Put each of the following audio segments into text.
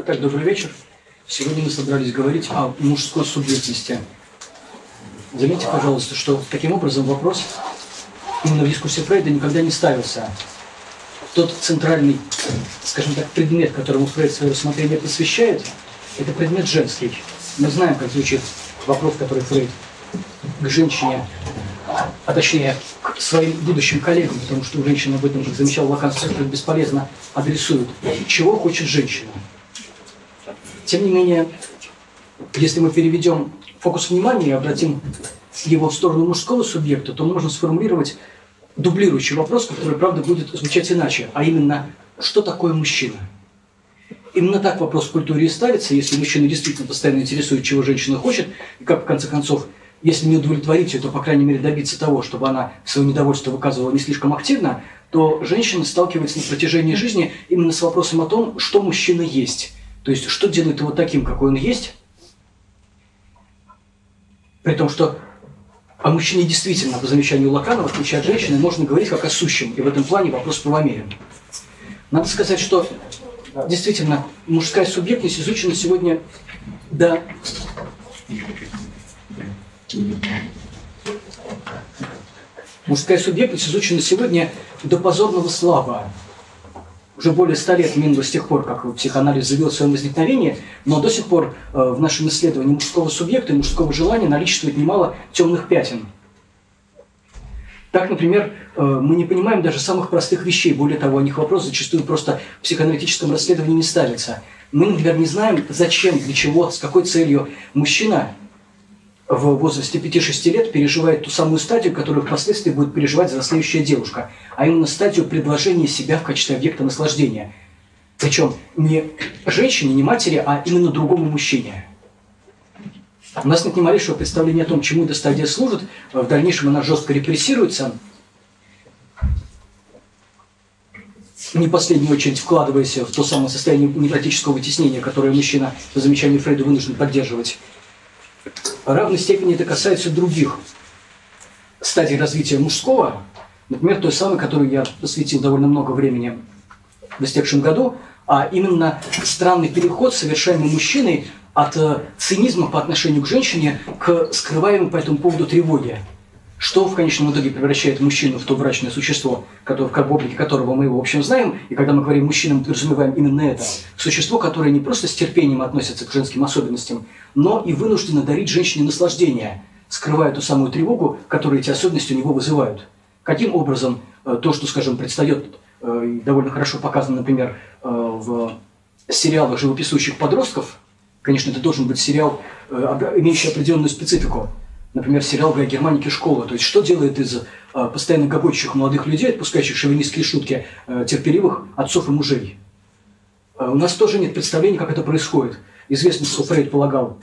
Итак, добрый вечер. Сегодня мы собрались говорить о мужской субъектности. Заметьте, пожалуйста, что таким образом вопрос именно в дискуссии Фрейда никогда не ставился. Тот центральный, скажем так, предмет, которому Фрейд свое рассмотрение посвящает, это предмет женский. Мы знаем, как звучит вопрос, который Фрейд к женщине, а точнее к своим будущим коллегам, потому что у женщины об этом, как замечал Лакан, бесполезно адресуют. Чего хочет женщина? Тем не менее, если мы переведем фокус внимания и обратим его в сторону мужского субъекта, то можно сформулировать дублирующий вопрос, который, правда, будет звучать иначе, а именно, что такое мужчина? Именно так вопрос в культуре и ставится, если мужчина действительно постоянно интересует, чего женщина хочет, и как, в конце концов, если не удовлетворить ее, то, по крайней мере, добиться того, чтобы она свое недовольство выказывала не слишком активно, то женщина сталкивается на протяжении жизни именно с вопросом о том, что мужчина есть. То есть, что делает его таким, какой он есть, при том, что о мужчине действительно, по замечанию Лакана, в отличие от женщины, можно говорить как о сущем, и в этом плане вопрос правомерен. Надо сказать, что действительно мужская субъектность изучена сегодня до позорного слабо. Уже более 100 лет минуло с тех пор, как психоанализ заявил о своем возникновении, но до сих пор в нашем исследовании мужского субъекта и мужского желания наличествует немало темных пятен. Так, например, мы не понимаем даже самых простых вещей, более того, о них вопрос зачастую просто в психоаналитическом расследовании не ставится. Мы, например, не знаем, зачем, для чего, с какой целью мужчина в возрасте 5-6 лет переживает ту самую стадию, которую впоследствии будет переживать взрослеющая девушка, а именно стадию предложения себя в качестве объекта наслаждения. Причем не женщине, не матери, а именно другому мужчине. У нас нет ни малейшего представления о том, чему эта стадия служит, в дальнейшем она жестко репрессируется, не в последнюю очередь вкладываясь в то самое состояние невротического вытеснения, которое мужчина, по замечанию Фрейда, вынужден поддерживать. В равной степени это касается других стадий развития мужского, например, той самой, которой я посвятил довольно много времени в истекшем году, а именно странный переход, совершаемый мужчиной от цинизма по отношению к женщине к скрываемой по этому поводу тревоге, что в конечном итоге превращает мужчину в то брачное существо, в облике которого мы его, в общем, знаем, и когда мы говорим «мужчина», мы подразумеваем именно это, существо, которое не просто с терпением относится к женским особенностям, но и вынуждено дарить женщине наслаждение, скрывая ту самую тревогу, которую эти особенности у него вызывают. Каким образом то, что, скажем, предстает, довольно хорошо показано, например, в сериалах живописующих подростков, конечно, это должен быть сериал, имеющий определенную специфику, например, сериал «Гай Германики. Школа». То есть, что делает из постоянно гогочущих молодых людей, отпускающих шовинистские шутки, терпеливых отцов и мужей? У нас тоже нет представления, как это происходит. Известно, что Фрейд полагал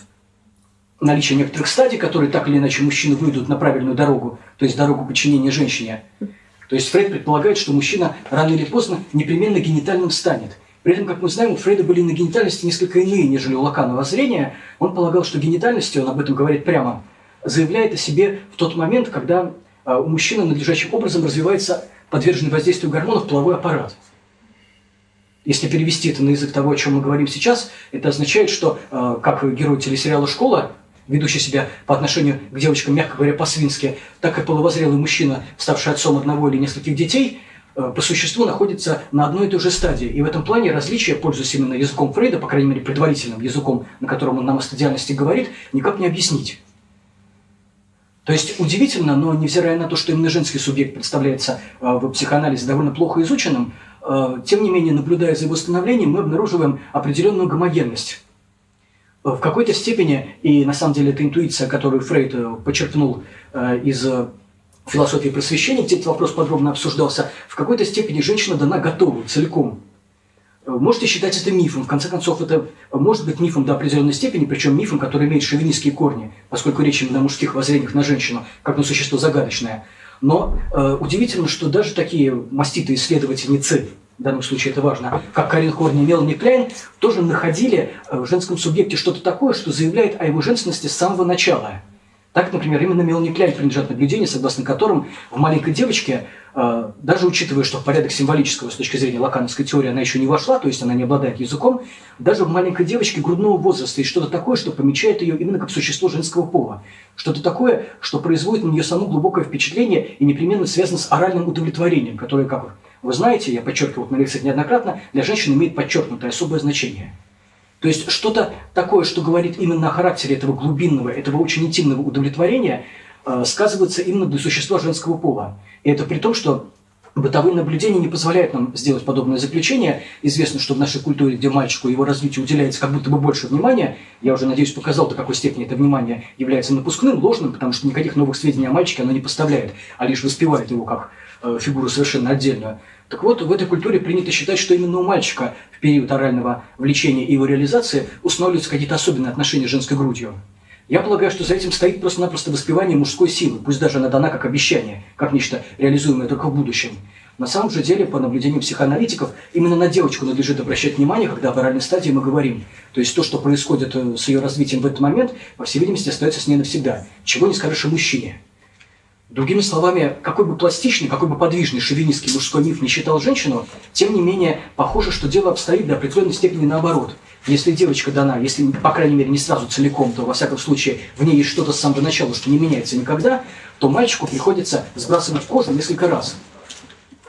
наличие некоторых стадий, которые так или иначе мужчины выйдут на правильную дорогу, то есть дорогу подчинения женщине. То есть Фрейд предполагает, что мужчина рано или поздно непременно генитальным станет. При этом, как мы знаем, у Фрейда были на генитальности несколько иные, нежели у Лакана воззрения. Он полагал, что генитальности, он об этом говорит прямо, заявляет о себе в тот момент, когда у мужчины надлежащим образом развивается подверженный воздействию гормонов половой аппарат. Если перевести это на язык того, о чем мы говорим сейчас, это означает, что как герой телесериала «Школа», ведущий себя по отношению к девочкам, мягко говоря, по-свински, так и половозрелый мужчина, ставший отцом одного или нескольких детей, по существу находится на одной и той же стадии. И в этом плане различия, пользуясь именно языком Фрейда, по крайней мере предварительным языком, на котором он нам о стадиальности говорит, никак не объяснить. То есть удивительно, но невзирая на то, что именно женский субъект представляется в психоанализе довольно плохо изученным, тем не менее, наблюдая за его становлением, мы обнаруживаем определенную гомогенность. В какой-то степени, и на самом деле это интуиция, которую Фрейд почерпнул из философии просвещения, где этот вопрос подробно обсуждался, в какой-то степени женщина дана готовой, целиком. Можете считать это мифом. В конце концов, это может быть мифом до определенной степени, причем мифом, который имеет шовинистские корни, поскольку речь именно о мужских воззрениях на женщину, как на существо загадочное. Но удивительно, что даже такие маститые исследовательницы, в данном случае это важно, как Карин Хорни и Мелани Кляйн, тоже находили в женском субъекте что-то такое, что заявляет о его женственности с самого начала. Так, например, именно Мелани Кляйн принадлежат наблюдения, согласно которым в маленькой девочке даже учитывая, что в порядок символического с точки зрения лакановской теории она еще не вошла, то есть она не обладает языком, даже в маленькой девочке грудного возраста есть что-то такое, что помечает ее именно как существо женского пола. Что-то такое, что производит на нее само глубокое впечатление и непременно связано с оральным удовлетворением, которое, как вы знаете, я подчеркивал на лекциях неоднократно, для женщин имеет подчеркнутое особое значение. То есть что-то такое, что говорит именно о характере этого глубинного, этого очень интимного удовлетворения, сказывается именно для существа женского пола. И это при том, что бытовые наблюдения не позволяют нам сделать подобное заключение. Известно, что в нашей культуре, где мальчику и его развитию уделяется как будто бы больше внимания, я уже, надеюсь, показал, до какой степени это внимание является напускным, ложным, потому что никаких новых сведений о мальчике оно не поставляет, а лишь воспевает его как фигуру совершенно отдельную. Так вот, в этой культуре принято считать, что именно у мальчика в период орального влечения и его реализации устанавливаются какие-то особенные отношения с женской грудью. Я полагаю, что за этим стоит просто-напросто воспевание мужской силы, пусть даже она дана как обещание, как нечто реализуемое только в будущем. На самом же деле, по наблюдениям психоаналитиков, именно на девочку надлежит обращать внимание, когда в оральной стадии мы говорим. То есть то, что происходит с ее развитием в этот момент, по всей видимости, остается с ней навсегда. Чего не скажешь о мужчине. Другими словами, какой бы пластичный, какой бы подвижный шовинистский мужской миф не считал женщину, тем не менее, похоже, что дело обстоит до определенной степени наоборот. Если девочка дана, если, по крайней мере, не сразу целиком, то, во всяком случае, в ней есть что-то с самого начала, что не меняется никогда, то мальчику приходится сбрасывать кожу несколько раз.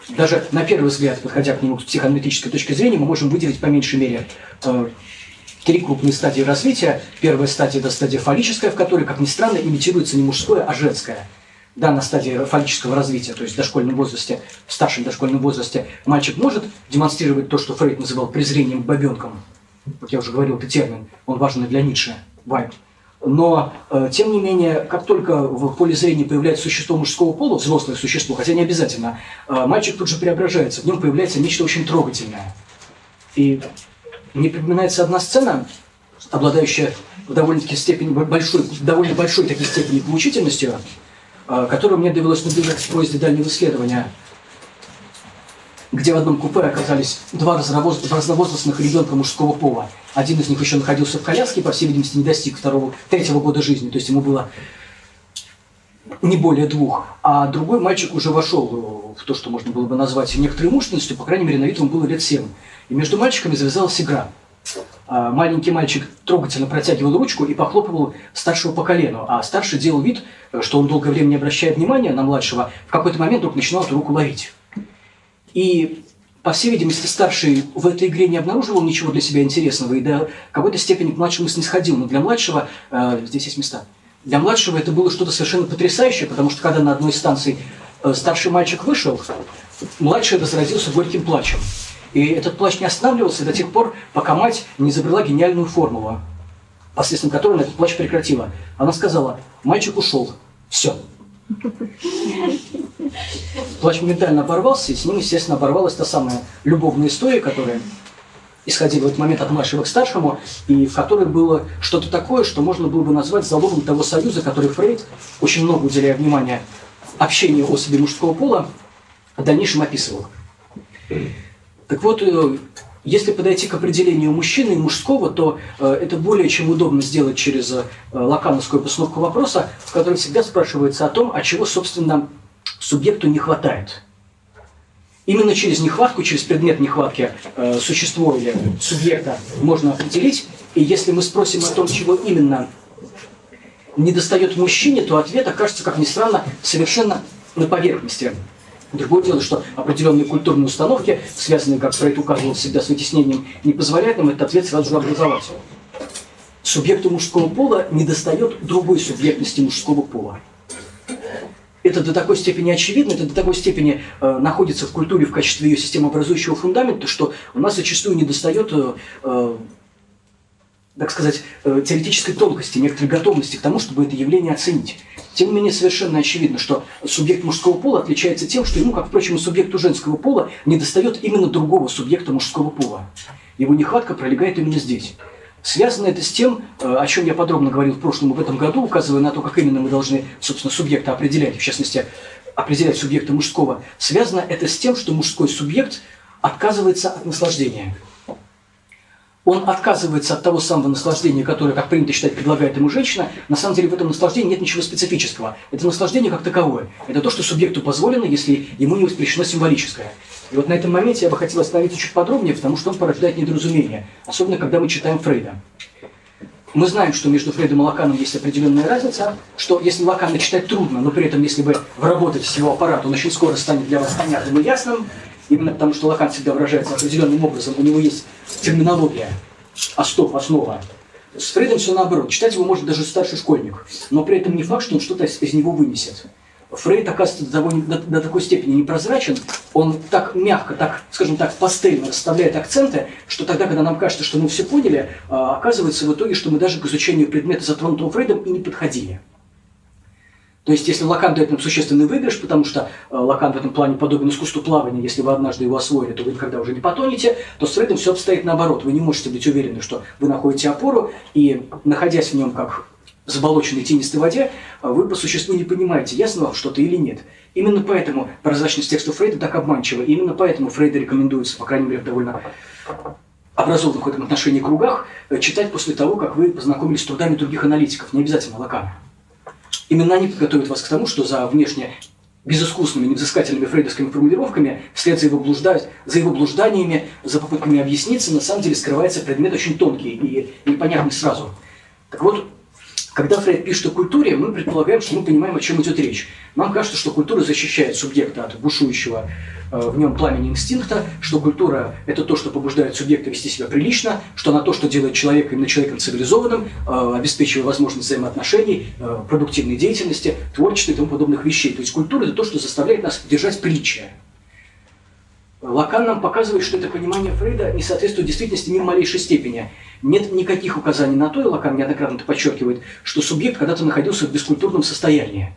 Даже на первый взгляд, подходя к нему с психоаналитической точки зрения, мы можем выделить по меньшей мере 3 крупные стадии развития. Первая стадия – это стадия фаллическая, в которой, как ни странно, имитируется не мужское, а женское. Да, на стадии фаллического развития, то есть в дошкольном возрасте, в старшем дошкольном возрасте, мальчик может демонстрировать то, что Фрейд называл презрением к бабенкам. Как я уже говорил, это термин, он важен для Ницше, вайб. Но, тем не менее, как только в поле зрения появляется существо мужского пола, взрослое существо, хотя не обязательно, мальчик тут же преображается, в нем появляется нечто очень трогательное. И мне припоминается одна сцена, обладающая довольно-таки довольно большой такой степени поучительностью, которую мне довелось наблюдать в поезде дальнего исследования, где в одном купе оказались 2 разновозрастных ребенка мужского пола. Один из них еще находился в коляске, по всей видимости, не достиг 3-го года жизни, то есть ему было не более 2. А другой мальчик уже вошел в то, что можно было бы назвать некоторой мужественностью, по крайней мере, на вид ему было лет 7. И между мальчиками завязалась игра. Маленький мальчик трогательно протягивал ручку и похлопывал старшего по колену, а старший делал вид, что он долгое время не обращает внимания на младшего, в какой-то момент вдруг начинал эту руку ловить. И, по всей видимости, старший в этой игре не обнаруживал ничего для себя интересного и до какой-то степени к младшему снисходил. Но для младшего, здесь есть места, для младшего это было что-то совершенно потрясающее, потому что когда на одной из станций старший мальчик вышел, младший разразился горьким плачем. И этот плач не останавливался до тех пор, пока мать не изобрела гениальную формулу, посредством которой она этот плач прекратила. Она сказала: мальчик ушел. Все. Плач моментально оборвался, и с ним, естественно, оборвалась та самая любовная история, которая исходила в этот момент от младшего к старшему, и в которой было что-то такое, что можно было бы назвать залогом того союза, который Фрейд, очень много уделяя внимания общению особей мужского пола, в дальнейшем описывал. Так вот, если подойти к определению мужчины и мужского, то это более чем удобно сделать через лакановскую постановку вопроса, в которой всегда спрашивается о том, а чего, собственно, субъекту не хватает. Именно через нехватку, через предмет нехватки существо или субъекта можно определить. И если мы спросим о том, чего именно недостает мужчине, то ответ окажется, как ни странно, совершенно на поверхности. Другое дело, что определенные культурные установки, связанные, как Фрейд указывал, всегда с вытеснением, не позволяют нам этот ответ сразу же образовать. Субъекту мужского пола недостает другой субъектности мужского пола. Это до такой степени очевидно, это до такой степени находится в культуре в качестве ее системообразующего фундамента, что у нас зачастую недостает, так сказать, теоретической тонкости, некоторой готовности к тому, чтобы это явление оценить. Тем не менее, совершенно очевидно, что субъект мужского пола отличается тем, что ему, как, впрочем, и субъекту женского пола, недостает именно другого субъекта мужского пола. Его нехватка пролегает именно здесь. Связано это с тем, о чем я подробно говорил в прошлом и в этом году, указывая на то, как именно мы должны, собственно, субъекта определять, в частности, определять субъекта мужского. Связано это с тем, что мужской субъект отказывается от наслаждения. Он отказывается от того самого наслаждения, которое, как принято считать, предлагает ему женщина. На самом деле в этом наслаждении нет ничего специфического. Это наслаждение как таковое. Это то, что субъекту позволено, если ему не воспрещено символическое. И вот на этом моменте я бы хотел остановиться чуть подробнее, потому что он порождает недоразумение, особенно когда мы читаем Фрейда. Мы знаем, что между Фрейдом и Лаканом есть определенная разница, что если Лакана читать трудно, но при этом, если вы вработаете с его аппарата, он очень скоро станет для вас понятным и ясным, именно потому что Лакан всегда выражается определенным образом, у него есть терминология, основа. С Фрейдом все наоборот. Читать его может даже старший школьник, но при этом не факт, что он что-то из него вынесет. Фрейд, оказывается, до такой степени непрозрачен, он так мягко, так, скажем так, пастельно расставляет акценты, что тогда, когда нам кажется, что мы все поняли, оказывается в итоге, что мы даже к изучению предмета, затронутого Фрейдом, и не подходили. То есть, если Лакан дает нам существенный выигрыш, потому что Лакан в этом плане подобен искусству плавания, если вы однажды его освоили, то вы никогда уже не потонете, то с Фрейдом все обстоит наоборот. Вы не можете быть уверены, что вы находите опору, и, находясь в нем как в заболоченной тенистой воде, вы по существу не понимаете, ясно вам что-то или нет. Именно поэтому прозрачность текста Фрейда так обманчива. Именно поэтому Фрейда рекомендуется, по крайней мере, в довольно образованных в этом отношении кругах, читать после того, как вы познакомились с трудами других аналитиков, не обязательно Лакана. Именно они подготовят вас к тому, что за внешне безыскусными, невзыскательными фрейдовскими формулировками, вслед за его блужданиями, за попытками объясниться, на самом деле скрывается предмет очень тонкий и непонятный сразу. Так вот, когда Фрейд пишет о культуре, мы предполагаем, что мы понимаем, о чем идет речь. Нам кажется, что культура защищает субъекта от бушующего в нем пламени инстинкта, что культура – это то, что побуждает субъекта вести себя прилично, что она то, что делает человека именно человеком цивилизованным, обеспечивая возможность взаимоотношений, продуктивной деятельности, творчества и тому подобных вещей. То есть культура – это то, что заставляет нас держать приличие. Лакан нам показывает, что это понимание Фрейда не соответствует действительности ни в малейшей степени. Нет никаких указаний на то, и Лакан неоднократно это подчеркивает, что субъект когда-то находился в бескультурном состоянии.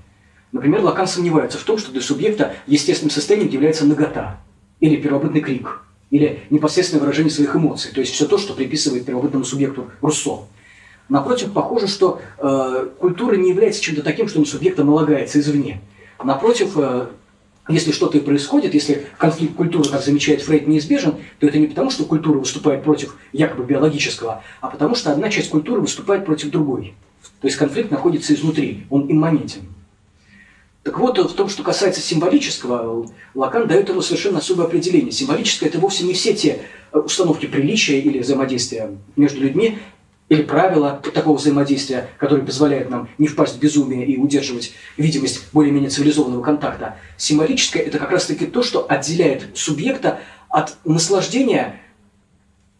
Например, Лакан сомневается в том, что для субъекта естественным состоянием является нагота, или первобытный крик, или непосредственное выражение своих эмоций, то есть все то, что приписывает первобытному субъекту Руссо. Напротив, похоже, что культура не является чем-то таким, что на субъекта налагается извне. Напротив, если что-то и происходит, если конфликт культуры, как замечает Фрейд, неизбежен, то это не потому, что культура выступает против якобы биологического, а потому что одна часть культуры выступает против другой. То есть конфликт находится изнутри, он имманентен. Так вот, в том, что касается символического, Лакан дает ему совершенно особое определение. Символическое – это вовсе не все те установки приличия или взаимодействия между людьми, или правила такого взаимодействия, которые позволяют нам не впасть в безумие и удерживать видимость более-менее цивилизованного контакта. Символическое – это как раз-таки то, что отделяет субъекта от наслаждения,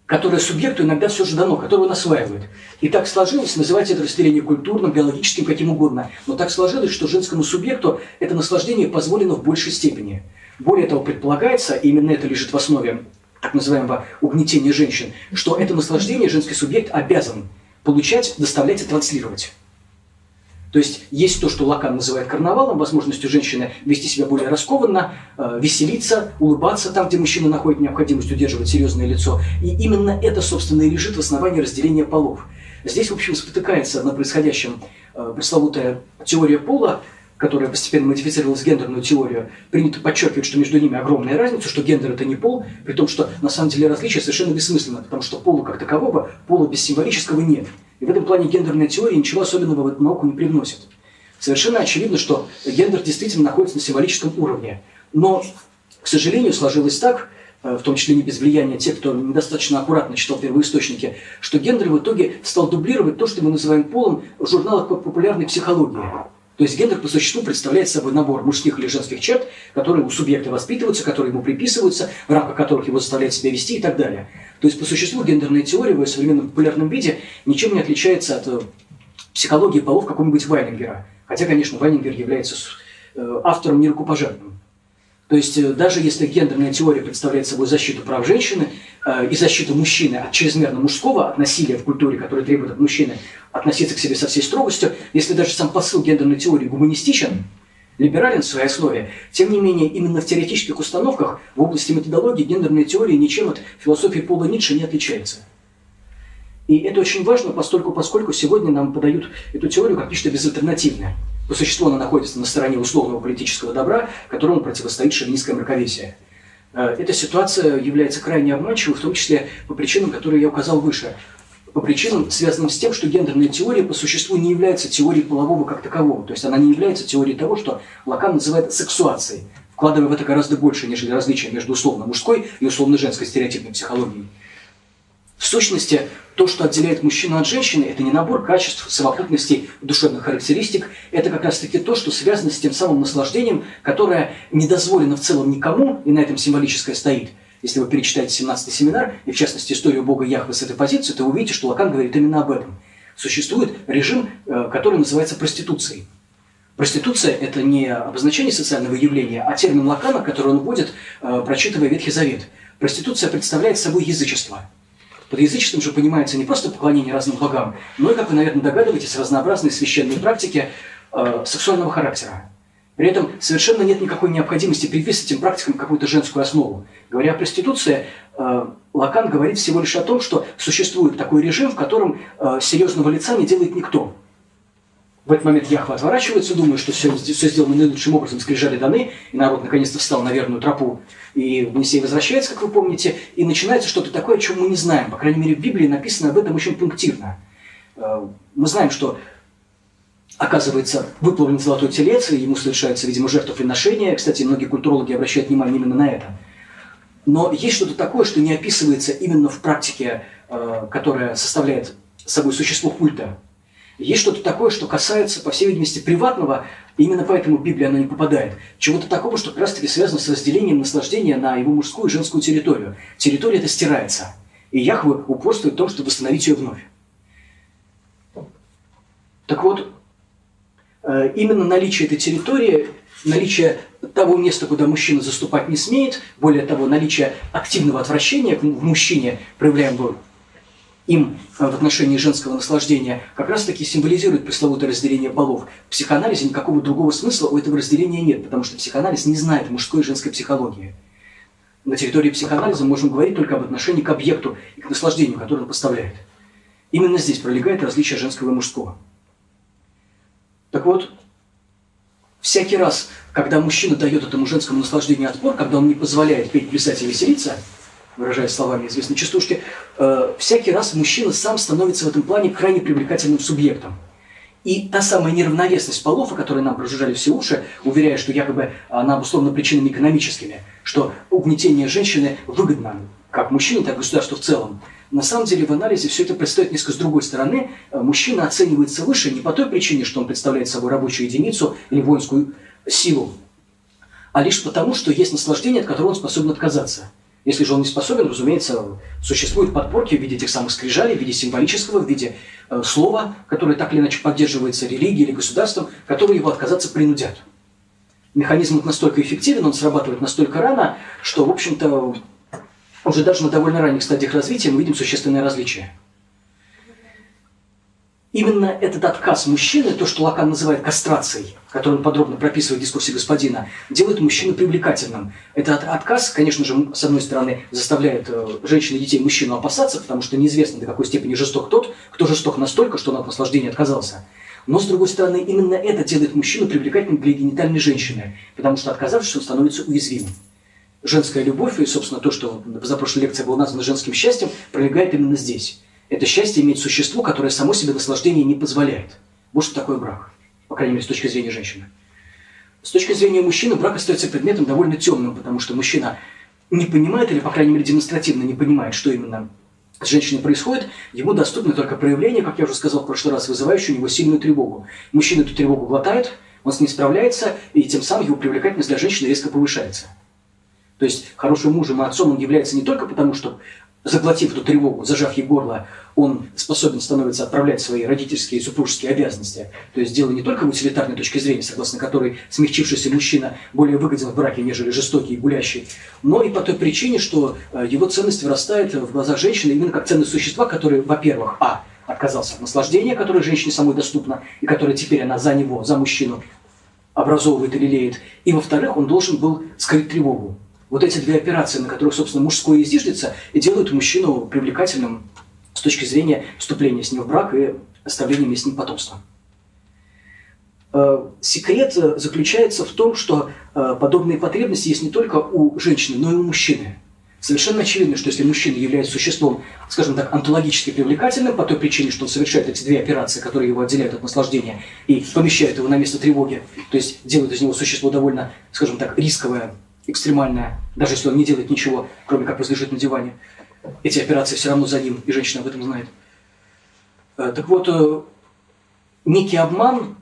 которое субъекту иногда все же дано, которое он осваивает. И так сложилось, называйте это разделение культурным, биологическим, каким угодно, но так сложилось, что женскому субъекту это наслаждение позволено в большей степени. Более того, предполагается, и именно это лежит в основе так называемого угнетения женщин, что это наслаждение женский субъект обязан получать, доставлять и транслировать. То есть то, что Лакан называет карнавалом, возможностью женщины вести себя более раскованно, веселиться, улыбаться там, где мужчина находит необходимость удерживать серьезное лицо. И именно это, собственно, и лежит в основании разделения полов. Здесь, в общем, спотыкается на происходящем пресловутая теория пола, которая постепенно модифицировалась в гендерную теорию. Принято подчеркивать, что между ними огромная разница, что гендер – это не пол, при том, что на самом деле различие совершенно бессмысленно, потому что пола как такового, пола без символического нет. И в этом плане гендерная теория ничего особенного в эту науку не привносит. Совершенно очевидно, что гендер действительно находится на символическом уровне. Но, к сожалению, сложилось так, в том числе не без влияния тех, кто недостаточно аккуратно читал первоисточники, что гендер в итоге стал дублировать то, что мы называем полом в журналах популярной психологии. То есть гендер по существу представляет собой набор мужских или женских черт, которые у субъекта воспитываются, которые ему приписываются, в рамках которых его заставляют себя вести и так далее. То есть по существу гендерная теория в ее современном популярном виде ничем не отличается от психологии полов какого-нибудь Вайнингера. Хотя, конечно, Вайнингер является автором нерукопожатным. То есть даже если гендерная теория представляет собой защиту прав женщины и защиту мужчины от чрезмерно мужского, от насилия в культуре, которое требует от мужчины относиться к себе со всей строгостью, если даже сам посыл гендерной теории гуманистичен, либерален в своей основе, тем не менее именно в теоретических установках в области методологии гендерная теория ничем от философии Пола Ницше не отличается. И это очень важно, поскольку сегодня нам подают эту теорию как нечто безальтернативное. По существу она находится на стороне условного политического добра, которому противостоит шовинистское мракобесие. Эта ситуация является крайне обманчивой, в том числе по причинам, которые я указал выше. По причинам, связанным с тем, что гендерная теория по существу не является теорией полового как такового. То есть она не является теорией того, что Лакан называет сексуацией, вкладывая в это гораздо больше, нежели различия между условно-мужской и условно-женской стереотипной психологией. В сущности, то, что отделяет мужчину от женщины, это не набор качеств, совокупностей душевных характеристик, это как раз-таки то, что связано с тем самым наслаждением, которое не дозволено в целом никому, и на этом символическое стоит. Если вы перечитаете 17-й семинар, и в частности историю Бога Яхве с этой позиции, то вы увидите, что Лакан говорит именно об этом. Существует режим, который называется проституцией. Проституция – это не обозначение социального явления, а термин Лакана, который он вводит, прочитывая Ветхий Завет. Проституция представляет собой язычество. Под язычеством же понимается не просто поклонение разным богам, но и, как вы, наверное, догадываетесь, разнообразные священные практики сексуального характера. При этом совершенно нет никакой необходимости приписывать этим практикам какую-то женскую основу. Говоря о проституции, Лакан говорит всего лишь о том, что существует такой режим, в котором серьезного лица не делает никто. В этот момент Яхва отворачивается, думая, что все сделано наилучшим образом, скрижали даны, и народ наконец-то встал на верную тропу. И Моисей возвращается, как вы помните, и начинается что-то такое, о чем мы не знаем. По крайней мере, в Библии написано об этом очень пунктирно. Мы знаем, что, оказывается, выплавлен золотой телец, и ему совершается, видимо, жертвоприношение. Кстати, многие культурологи обращают внимание именно на это. Но есть что-то такое, что не описывается именно в практике, которая составляет собой существо культа. Есть что-то такое, что касается, по всей видимости, приватного, и именно поэтому в Библию оно не попадает. Чего-то такого, что как раз-таки связано с разделением наслаждения на его мужскую и женскую территорию. Территория эта стирается. И Яхве упорствует в том, чтобы восстановить ее вновь. Так вот, именно наличие этой территории, наличие того места, куда мужчина заступать не смеет, более того, наличие активного отвращения в мужчине, проявляемого им в отношении женского наслаждения, как раз-таки символизирует пресловутое разделение полов. В психоанализе никакого другого смысла у этого разделения нет, потому что психоанализ не знает мужской и женской психологии. На территории психоанализа мы можем говорить только об отношении к объекту и к наслаждению, которое он поставляет. Именно здесь пролегает различие женского и мужского. Так вот, всякий раз, когда мужчина дает этому женскому наслаждению отпор, когда он не позволяет петь, плясать и веселиться, выражаясь словами известной частушки, всякий раз мужчина сам становится в этом плане крайне привлекательным субъектом. И та самая неравновесность полов, о которой нам прожужжали все уши, уверяя, что якобы она обусловлена причинами экономическими, что угнетение женщины выгодно как мужчине, так и государству в целом. На самом деле в анализе все это предстоит несколько с другой стороны. Мужчина оценивается выше не по той причине, что он представляет собой рабочую единицу или воинскую силу, а лишь потому, что есть наслаждение, от которого он способен отказаться. Если же он не способен, разумеется, существуют подпорки в виде этих самых скрижалей, в виде символического, в виде слова, которое так или иначе поддерживается религией или государством, которые его отказаться принудят. Механизм настолько эффективен, он срабатывает настолько рано, что, в общем-то, уже даже на довольно ранних стадиях развития мы видим существенное различие. Именно этот отказ мужчины, то, что Лакан называет кастрацией, который он подробно прописывает в дискурсе господина, делает мужчину привлекательным. Этот отказ, конечно же, с одной стороны, заставляет женщин и детей мужчину опасаться, потому что неизвестно, до какой степени жесток тот, кто жесток настолько, что он от наслаждения отказался. Но, с другой стороны, именно это делает мужчину привлекательным для генитальной женщины, потому что, отказавшись, он становится уязвимым. Женская любовь и, собственно, то, что в позапрошлой лекции было названо женским счастьем, пролегает именно здесь. Это счастье имеет существо, которое само себе наслаждение не позволяет. Вот что такое брак, по крайней мере, с точки зрения женщины. С точки зрения мужчины брак остается предметом довольно темным, потому что мужчина не понимает, или, по крайней мере, демонстративно не понимает, что именно с женщиной происходит. Ему доступны только проявления, как я уже сказал в прошлый раз, вызывающие у него сильную тревогу. Мужчина эту тревогу глотает, он с ней справляется, и тем самым его привлекательность для женщины резко повышается. То есть хорошим мужем и отцом он является не только потому, что, заглотив эту тревогу, зажав ей горло, он способен становится отправлять свои родительские и супружеские обязанности. То есть дело не только в утилитарной точке зрения, согласно которой смягчившийся мужчина более выгоден в браке, нежели жестокий и гулящий, но и по той причине, что его ценность вырастает в глазах женщины именно как ценность существа, который, во-первых, отказался от наслаждения, которое женщине самой доступно, и которое теперь она за него, за мужчину образовывает и лелеет, и, во-вторых, он должен был скрыть тревогу. Вот эти две операции, на которых, собственно, мужское и зиждется, и делают мужчину привлекательным с точки зрения вступления с ним в брак и оставления с ним потомства. Секрет заключается в том, что подобные потребности есть не только у женщины, но и у мужчины. Совершенно очевидно, что если мужчина является существом, скажем так, онтологически привлекательным, по той причине, что он совершает эти две операции, которые его отделяют от наслаждения, и помещают его на место тревоги, то есть делают из него существо довольно, скажем так, рисковое, экстремальное, даже если он не делает ничего, кроме как возлежит на диване, эти операции все равно за ним, и женщина об этом знает. Так вот, некий обман,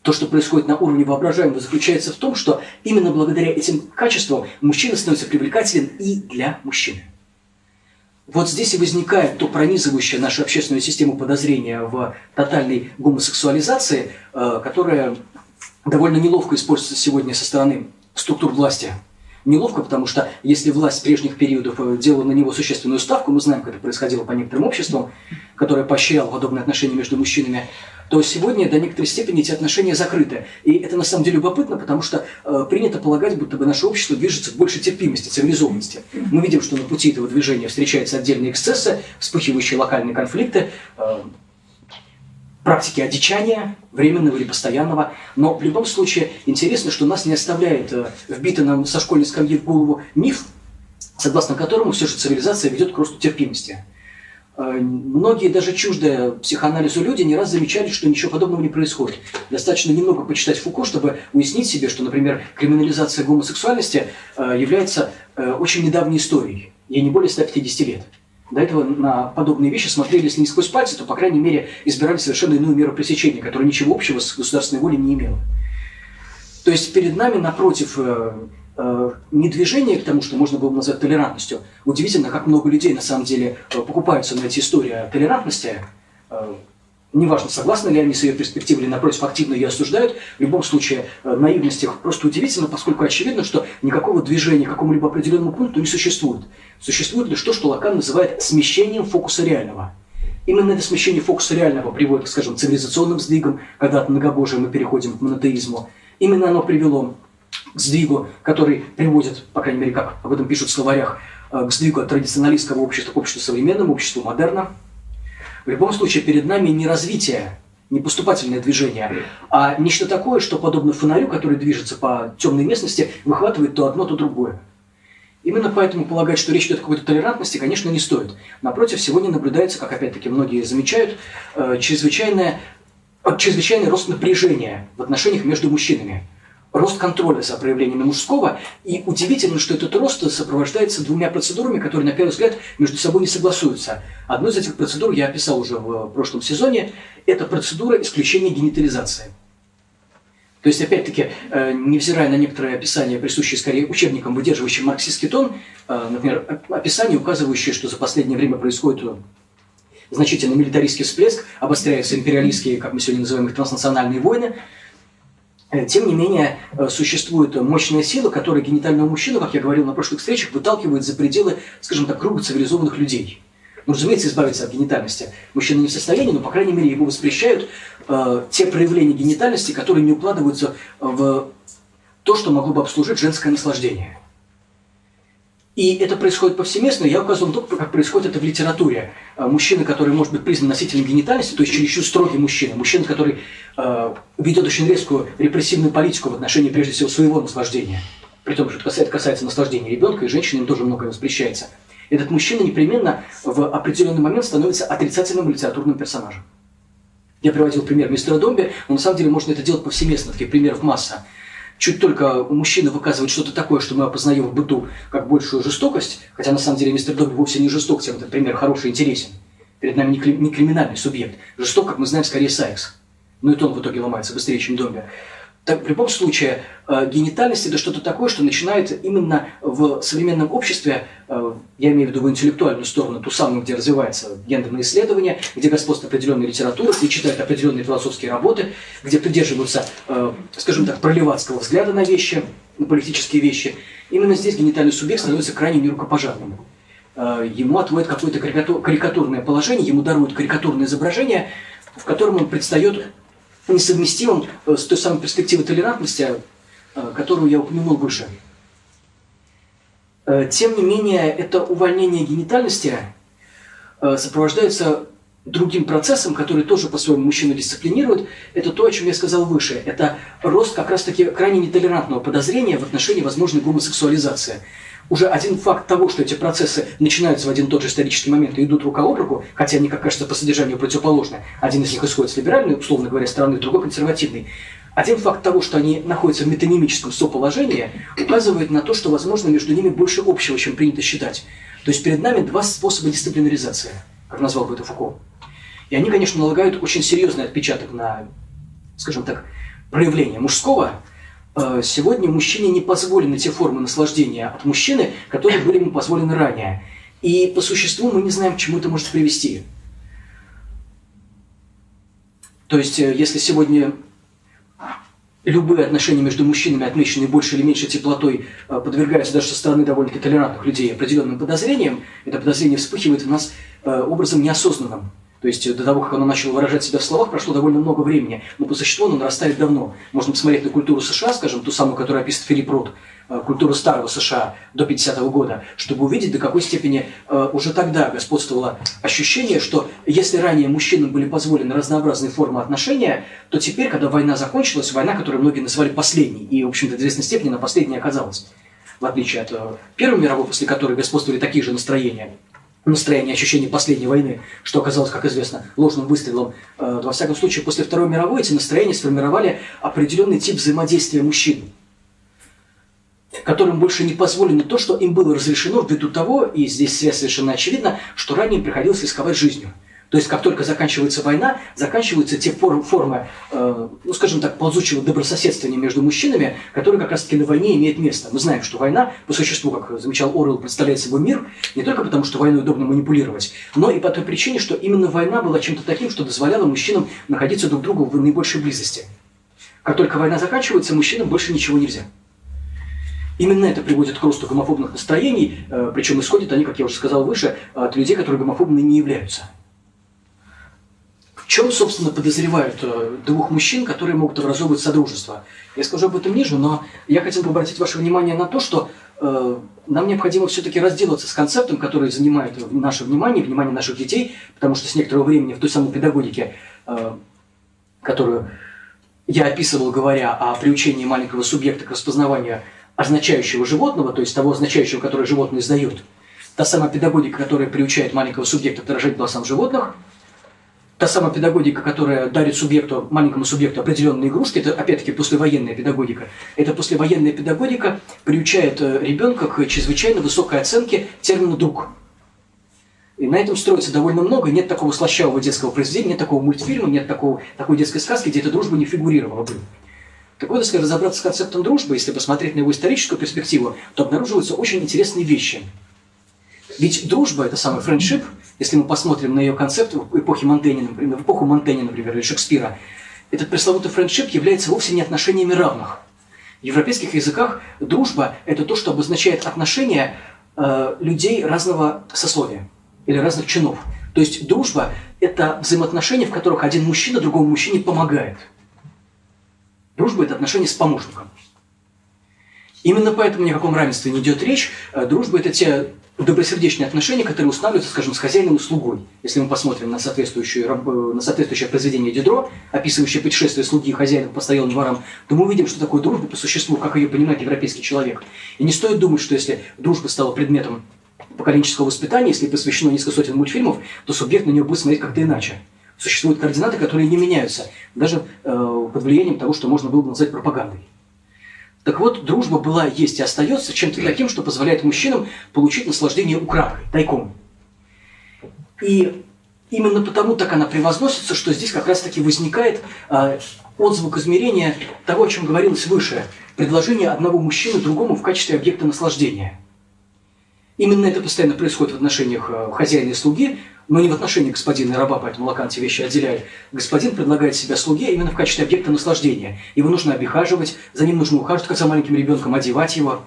то, что происходит на уровне воображаемого, заключается в том, что именно благодаря этим качествам мужчина становится привлекателен и для мужчины. Вот здесь и возникает то пронизывающее нашу общественную систему подозрения в тотальной гомосексуализации, которая довольно неловко используется сегодня со стороны структур власти. Неловко, потому что если власть прежних периодов делала на него существенную ставку, мы знаем, как это происходило по некоторым обществам, которое поощряло подобные отношения между мужчинами, то сегодня до некоторой степени эти отношения закрыты. И это на самом деле любопытно, потому что принято полагать, будто бы наше общество движется к большей терпимости, цивилизованности. Мы видим, что на пути этого движения встречаются отдельные эксцессы, вспыхивающие локальные конфликты, практики одичания, временного или постоянного. Но в любом случае интересно, что нас не оставляет вбитый нам со школьной скамьи в голову миф, согласно которому все же цивилизация ведет к росту терпимости. Многие, даже чуждые психоанализу люди, не раз замечали, что ничего подобного не происходит. Достаточно немного почитать Фуко, чтобы уяснить себе, что, например, криминализация гомосексуальности является очень недавней историей. Ей не более 150 лет. До этого на подобные вещи смотрели, если не сквозь пальцы, то, по крайней мере, избирали совершенно иную меру пресечения, которая ничего общего с государственной волей не имела. То есть перед нами, напротив, не движение к тому, что можно было назвать толерантностью. Удивительно, как много людей на самом деле покупаются на эти истории о толерантности. Неважно, согласны ли они с ее перспективой или, напротив, активно ее осуждают. В любом случае, наивность их просто удивительна, поскольку очевидно, что никакого движения к какому-либо определенному пункту не существует. Существует лишь то, что Лакан называет смещением фокуса реального. Именно это смещение фокуса реального приводит к, скажем, цивилизационным сдвигам, когда от многобожия мы переходим к монотеизму. Именно оно привело к сдвигу, который приводит, по крайней мере, как об этом пишут в словарях, к сдвигу от традиционалистского общества к обществу современному, обществу модерна. В любом случае, перед нами не развитие, не поступательное движение, а нечто такое, что, подобно фонарю, который движется по темной местности, выхватывает то одно, то другое. Именно поэтому полагать, что речь идет о какой-то толерантности, конечно, не стоит. Напротив, сегодня наблюдается, как опять-таки многие замечают, чрезвычайный рост напряжения в отношениях между мужчинами. Рост контроля за проявлениями мужского. И удивительно, что этот рост сопровождается двумя процедурами, которые, на первый взгляд, между собой не согласуются. Одну из этих процедур я описал уже в прошлом сезоне. Это процедура исключения генитализации. То есть, опять-таки, невзирая на некоторые описания, присущие скорее учебникам, выдерживающим марксистский тон, например, описания, указывающие, что за последнее время происходит значительный милитаристский всплеск, обостряются империалистские, как мы сегодня называем их, транснациональные войны. Тем не менее, существует мощная сила, которая генитального мужчину, как я говорил на прошлых встречах, выталкивает за пределы, скажем так, круга цивилизованных людей. Ну, разумеется, избавиться от генитальности мужчина не в состоянии, но, по крайней мере, ему воспрещают те проявления генитальности, которые не укладываются в то, что могло бы обслужить женское наслаждение. И это происходит повсеместно. Я указывал на то, как происходит это в литературе. Мужчина, который может быть признан носителем генитальности, то есть чересчур строгий мужчина. Мужчина, который ведет очень резкую репрессивную политику в отношении, прежде всего, своего наслаждения. При том, что это касается наслаждения ребенка, и женщинам тоже многое воспрещается. Этот мужчина непременно в определенный момент становится отрицательным литературным персонажем. Я приводил пример мистера Домби, но на самом деле можно это делать повсеместно, таких примеров масса. Чуть только мужчина выказывает что-то такое, что мы опознаем в быту как большую жестокость, хотя на самом деле мистер Домби вовсе не жесток, тем этот пример хороший и интересен. Перед нами не криминальный субъект. Жесток, как мы знаем, скорее Сайкс. Ну и то он в итоге ломается быстрее, чем Домби. Так, в любом случае, генитальность – это что-то такое, что начинает именно в современном обществе, я имею в виду в интеллектуальную сторону, ту самую, где развивается гендерное исследование, где господствует определенная литература, где читают определенные философские работы, где придерживаются, скажем так, пролевацкого взгляда на вещи, на политические вещи. Именно здесь генитальный субъект становится крайне нерукопожатным. Ему отводят какое-то карикатурное положение, ему даруют карикатурное изображение, в котором он предстает несовместимым с той самой перспективой толерантности, которую я упомянул выше. Тем не менее, это увольнение генитальности сопровождается другим процессом, который тоже по-своему мужчину дисциплинирует, это то, о чем я сказал выше. Это рост как раз-таки крайне нетолерантного подозрения в отношении возможной гомосексуализации. Уже один факт того, что эти процессы начинаются в один и тот же исторический момент и идут рука об руку, хотя они, как кажется, по содержанию противоположны. Один из них исходит с либеральной, условно говоря, стороны, другой консервативной. Один факт того, что они находятся в метонимическом соположении, указывает на то, что, возможно, между ними больше общего, чем принято считать. То есть перед нами два способа дисциплинаризации, как назвал бы это Фуко. И они, конечно, налагают очень серьезный отпечаток на, скажем так, проявление мужского. Сегодня мужчине не позволены те формы наслаждения от мужчины, которые были ему позволены ранее. И по существу мы не знаем, к чему это может привести. То есть, если сегодня любые отношения между мужчинами, отмеченные больше или меньшей теплотой, подвергаются даже со стороны довольно-таки толерантных людей определенным подозрениям, это подозрение вспыхивает в нас образом неосознанным. То есть до того, как оно начало выражать себя в словах, прошло довольно много времени, но по существу оно нарастает давно. Можно посмотреть на культуру США, скажем, ту самую, которую описывает Филипп Рот, культуру старого США до 50-го года, чтобы увидеть, до какой степени уже тогда господствовало ощущение, что если ранее мужчинам были позволены разнообразные формы отношения, то теперь, когда война закончилась, война, которую многие называли последней, и, в общем-то, в известной степени она последней оказалась, в отличие от Первой мировой, после которой господствовали такие же настроения, ощущения последней войны, что оказалось, как известно, ложным выстрелом. Во всяком случае, после Второй мировой эти настроения сформировали определенный тип взаимодействия мужчин, которым больше не позволено то, что им было разрешено ввиду того, и здесь связь совершенно очевидна, что ранее им приходилось рисковать жизнью. То есть, как только заканчивается война, заканчиваются те формы, скажем так, ползучего добрососедствования между мужчинами, которые как раз-таки на войне имеют место. Мы знаем, что война, по существу, как замечал Оруэлл, представляет собой мир, не только потому, что войной удобно манипулировать, но и по той причине, что именно война была чем-то таким, что дозволяло мужчинам находиться друг к другу в наибольшей близости. Как только война заканчивается, мужчинам больше ничего нельзя. Именно это приводит к росту гомофобных настроений, причем исходят они, как я уже сказал выше, от людей, которые гомофобными не являются. В чем, собственно, подозревают двух мужчин, которые могут образовывать содружество? Я скажу об этом ниже, но я хотел бы обратить ваше внимание на то, что нам необходимо все-таки разделаться с концептом, который занимает наше внимание наших детей, потому что с некоторого времени в той самой педагогике, которую я описывал, говоря о приучении маленького субъекта к распознаванию означающего животного, то есть того означающего, которое животное издает, та самая педагогика, которая приучает маленького субъекта к выражать голосам животных, та самая педагогика, которая дарит маленькому субъекту определенные игрушки, это опять-таки послевоенная педагогика. Эта послевоенная педагогика приучает ребенка к чрезвычайно высокой оценке термина «друг». И на этом строится довольно много. Нет такого слащавого детского произведения, нет такого мультфильма, нет такой детской сказки, где эта дружба не фигурировала бы. Так вот, если разобраться с концептом дружбы, если посмотреть на его историческую перспективу, то обнаруживаются очень интересные вещи. Ведь дружба, это самый френдшип, если мы посмотрим на ее концепт в эпоху Монтэня, например, или Шекспира, этот пресловутый френдшип является вовсе не отношениями равных. В европейских языках дружба – это то, что обозначает отношения людей разного сословия или разных чинов. То есть дружба – это взаимоотношения, в которых один мужчина другому мужчине помогает. Дружба – это отношения с помощником. Именно поэтому ни о каком равенстве не идет речь. Дружба – это те добросердечные отношения, которые устанавливаются, скажем, с хозяином и слугой. Если мы посмотрим на соответствующее произведение Дидро, описывающее путешествие слуги и хозяина по постоялым дворам, то мы увидим, что такое дружба по существу, как ее понимает европейский человек. И не стоит думать, что если дружба стала предметом поколенческого воспитания, если посвящено несколько сотен мультфильмов, то субъект на нее будет смотреть как-то иначе. Существуют координаты, которые не меняются, даже под влиянием того, что можно было бы назвать пропагандой. Так вот, дружба была, есть и остается чем-то таким, что позволяет мужчинам получить наслаждение украдкой, тайком. И именно потому так она превозносится, что здесь как раз-таки возникает отзвук измерения того, о чем говорилось выше, предложение одного мужчины другому в качестве объекта наслаждения. Именно это постоянно происходит в отношениях хозяина и слуги, но не в отношении господина и раба, поэтому Лакан эти вещи отделяет. Господин предлагает себя слуге именно в качестве объекта наслаждения. Его нужно обихаживать, за ним нужно ухаживать, как за маленьким ребенком, одевать его,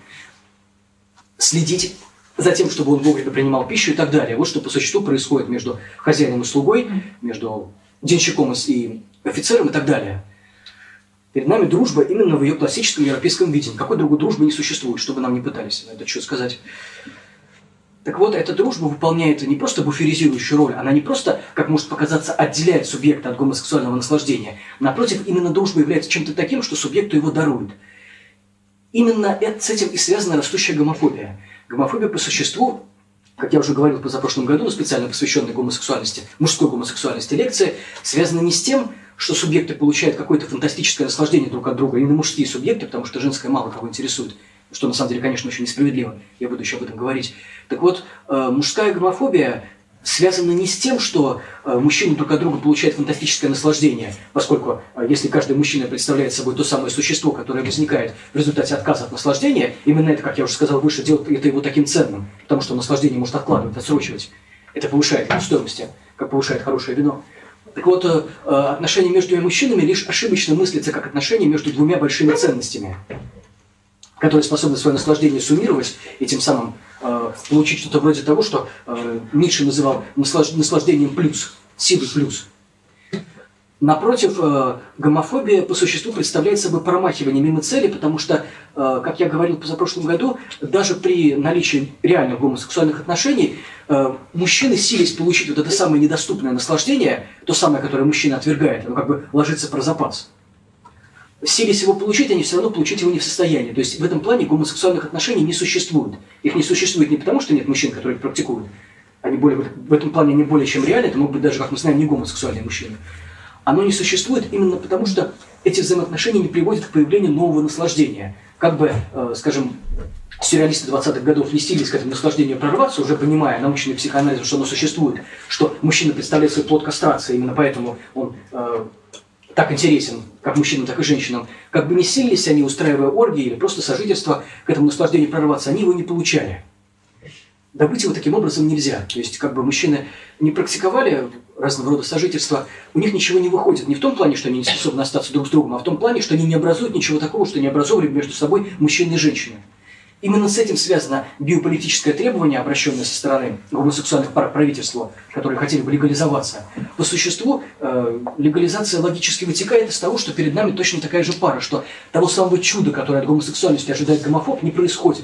следить за тем, чтобы он вовремя принимал пищу и так далее. Вот что по существу происходит между хозяином и слугой, между денщиком и офицером и так далее. Перед нами дружба именно в ее классическом европейском виде. Никакой другой дружбы не существует, что бы нам ни пытались на этот счет сказать. Так вот, эта дружба выполняет не просто буферизирующую роль, она не просто, как может показаться, отделяет субъекта от гомосексуального наслаждения. Напротив, именно дружба является чем-то таким, что субъекту его дарует. Именно с этим и связана растущая гомофобия. Гомофобия по существу, как я уже говорил в позапрошлом году, на специально посвященной гомосексуальности, мужской гомосексуальности лекции, связана не с тем, что субъекты получают какое-то фантастическое наслаждение друг от друга, именно мужские субъекты, потому что женское мало кого интересует, что на самом деле, конечно, очень несправедливо, я буду еще об этом говорить. Так вот, мужская гомофобия связана не с тем, что мужчины друг от друга получают фантастическое наслаждение, поскольку если каждый мужчина представляет собой то самое существо, которое возникает в результате отказа от наслаждения, именно это, как я уже сказал выше, делает это его таким ценным, потому что наслаждение может откладывать, отсрочивать. Это повышает его стоимость, как повышает хорошее вино. Так вот, отношения между мужчинами лишь ошибочно мыслятся как отношения между двумя большими ценностями, которые способны свое наслаждение суммировать и тем самым получить что-то вроде того, что Ницше называл наслаждением плюс, силой плюс. Напротив, гомофобия по существу представляет собой промахивание мимо цели, потому что, как я говорил в позапрошлом году, даже при наличии реальных гомосексуальных отношений мужчины сились получить вот это самое недоступное наслаждение, то самое, которое мужчина отвергает, оно как бы ложится про запас. Сились его получить, они все равно получить его не в состоянии. То есть в этом плане гомосексуальных отношений не существует. Их не существует не потому, что нет мужчин, которые их практикуют. В этом плане они более чем реальны, это могут быть даже, как мы знаем, не гомосексуальные мужчины. Оно не существует именно потому, что эти взаимоотношения не приводят к появлению нового наслаждения. Как бы, скажем, сюрреалисты 20-х годов не стремились к этому наслаждению прорваться, уже понимая научный психоанализ, что оно существует, что мужчина представляет свой плод кастрации, именно поэтому он так интересен как мужчинам, так и женщинам. Как бы не силились они, устраивая оргии или просто сожительство, к этому наслаждению прорваться, они его не получали. Добыть его таким образом нельзя. То есть, как бы мужчины не практиковали разного рода сожительства, у них ничего не выходит. Не в том плане, что они не способны остаться друг с другом, а в том плане, что они не образуют ничего такого, что не образовывали между собой мужчины и женщины. Именно с этим связано биополитическое требование, обращенное со стороны гомосексуальных пар к правительству, которые хотели бы легализоваться. По существу, легализация логически вытекает из того, что перед нами точно такая же пара, что того самого чуда, которое от гомосексуальности ожидает гомофоб, не происходит.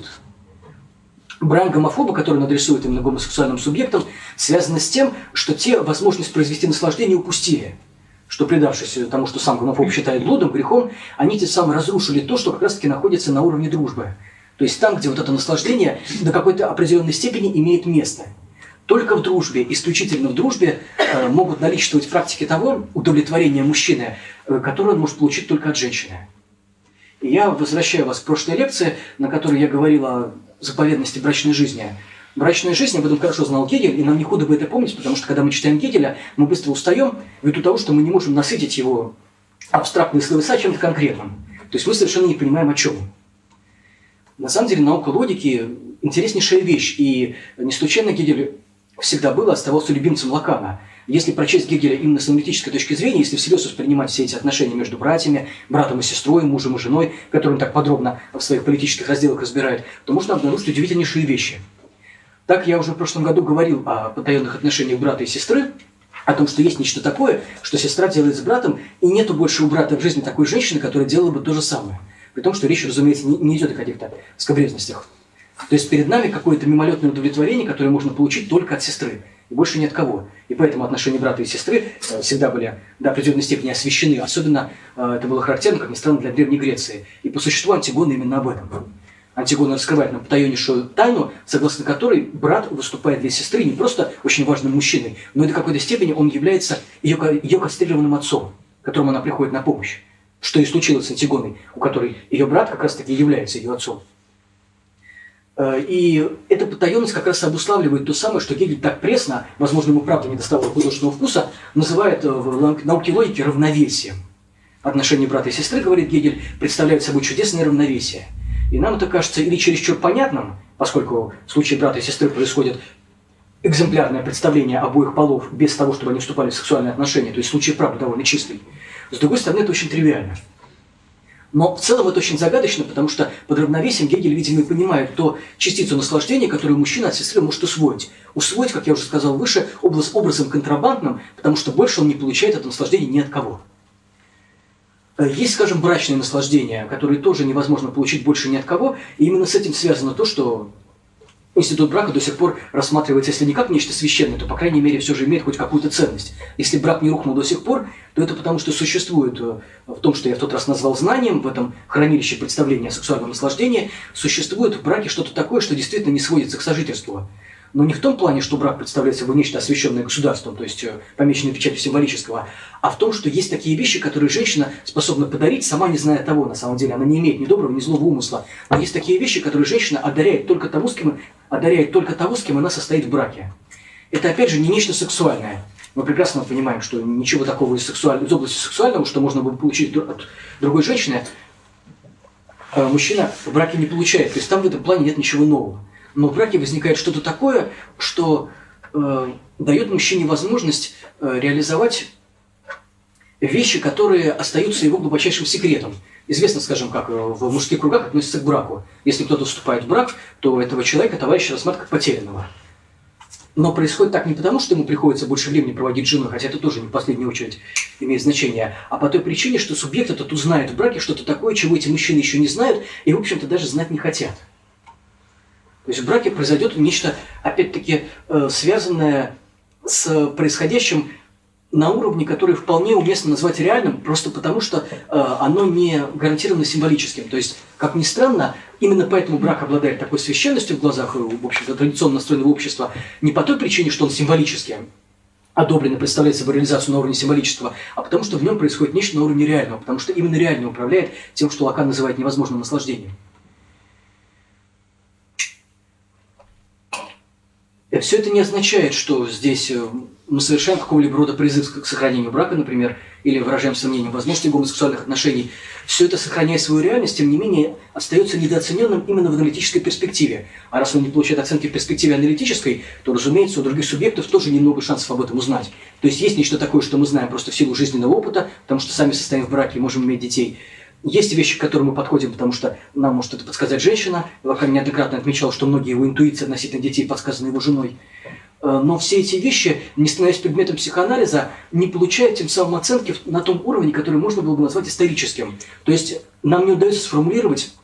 Брань гомофоба, который он адресует именно гомосексуальным субъектам, связана с тем, что те возможность произвести наслаждение упустили. Что, предавшись тому, что сам гомофоб считает блудом, грехом, они тем самым разрушили то, что как раз-таки находится на уровне дружбы. То есть там, где вот это наслаждение до какой-то определенной степени имеет место. Только в дружбе, исключительно в дружбе, могут наличествовать практики того удовлетворения мужчины, которое он может получить только от женщины. И я возвращаю вас к прошлой лекции, на которой я говорил о заповедности брачной жизни. Брачная жизнь, об этом хорошо знал Гегель, и нам не худо бы это помнить, потому что когда мы читаем Гегеля, мы быстро устаем ввиду того, что мы не можем насытить его абстрактные словеса чем-то конкретным. То есть мы совершенно не понимаем, о чем. На самом деле наука логики – интереснейшая вещь, и не случайно Гегель всегда был и оставался любимцем Лакана. Если прочесть Гегеля именно с аналитической точки зрения, если всерьез воспринимать все эти отношения между братьями, братом и сестрой, мужем и женой, которые он так подробно в своих политических разделах разбирает, то можно обнаружить удивительнейшие вещи. Так я уже в прошлом году говорил о потаенных отношениях брата и сестры, о том, что есть нечто такое, что сестра делает с братом, и нету больше у брата в жизни такой женщины, которая делала бы то же самое. При том, что речь, разумеется, не идет о каких-то скабрезностях. То есть перед нами какое-то мимолетное удовлетворение, которое можно получить только от сестры, и больше ни от кого. И поэтому отношения брата и сестры всегда были до определенной степени освящены. Особенно это было характерно, как ни странно, для Древней Греции. И по существу Антигона именно об этом. Антигона раскрывает нам потаеннейшую тайну, согласно которой брат выступает для сестры не просто очень важным мужчиной, но и до какой-то степени он является ее кастрированным отцом, которому она приходит на помощь. Что и случилось с Антигоной, у которой ее брат как раз-таки является ее отцом. И эта потаенность как раз обуславливает то самое, что Гегель так пресно, возможно, ему правда не доставало художественного вкуса, называет в науке логики равновесием. Отношения брата и сестры, говорит Гегель, представляют собой чудесное равновесие. И нам это кажется или чересчур понятным, поскольку в случае брата и сестры происходит экземплярное представление обоих полов без того, чтобы они вступали в сексуальные отношения, то есть случай правда довольно чистый. С другой стороны, это очень тривиально. Но в целом это очень загадочно, потому что под равновесием Гегель, видимо, и понимает ту частицу наслаждения, которую мужчина от сестры может усвоить. Усвоить, как я уже сказал выше, образом контрабандным, потому что больше он не получает это наслаждение ни от кого. Есть, скажем, брачные наслаждения, которые тоже невозможно получить больше ни от кого, и именно с этим связано то, что институт брака до сих пор рассматривается, если не как нечто священное, то, по крайней мере, все же имеет хоть какую-то ценность. Если брак не рухнул до сих пор, то это потому, что существует в том, что я в тот раз назвал знанием, в этом хранилище представления о сексуальном наслаждении, существует в браке что-то такое, что действительно не сводится к сожительству. Но не в том плане, что брак представляет собой нечто освященное государством, то есть помеченное печатью символического, а в том, что есть такие вещи, которые женщина способна подарить, сама не зная того, на самом деле. Она не имеет ни доброго, ни злого умысла. Но есть такие вещи, которые женщина одаряет только того, с кем она состоит в браке. Это, опять же, не нечто сексуальное. Мы прекрасно понимаем, что ничего такого из области сексуального, что можно было получить от другой женщины, мужчина в браке не получает. То есть там в этом плане нет ничего нового. Но в браке возникает что-то такое, что дает мужчине возможность реализовать вещи, которые остаются его глубочайшим секретом. Известно, скажем, как в мужских кругах относятся к браку. Если кто-то вступает в брак, то этого человека товарища рассматривают как потерянного. Но происходит так не потому, что ему приходится больше времени проводить с женой, хотя это тоже не в последнюю очередь имеет значение, а по той причине, что субъект этот узнает в браке что-то такое, чего эти мужчины еще не знают и, в общем-то, даже знать не хотят. То есть в браке произойдет нечто, опять-таки, связанное с происходящим на уровне, который вполне уместно назвать реальным, просто потому что оно не гарантированно символическим. То есть, как ни странно, именно поэтому брак обладает такой священностью в глазах, в общем-то, традиционно настроенного общества, не по той причине, что он символически одобрен и представляет собой реализацию на уровне символического, а потому что в нем происходит нечто на уровне реального, потому что именно реально управляет тем, что Лакан называет невозможным наслаждением. Все это не означает, что здесь мы совершаем какого-либо рода призыв к сохранению брака, например, или выражаем сомнение в возможности гомосексуальных отношений. Все это, сохраняя свою реальность, тем не менее, остается недооцененным именно в аналитической перспективе. А раз он не получает оценки в перспективе аналитической, то, разумеется, у других субъектов тоже немного шансов об этом узнать. То есть есть нечто такое, что мы знаем просто в силу жизненного опыта, потому что сами состоим в браке и можем иметь детей. Есть вещи, к которым мы подходим, потому что нам может это подсказать женщина. Лакан неоднократно отмечал, что многие его интуиции относительно детей подсказаны его женой. Но все эти вещи, не становясь предметом психоанализа, не получают тем самым оценки на том уровне, который можно было бы назвать историческим. То есть нам не удается сформулировать,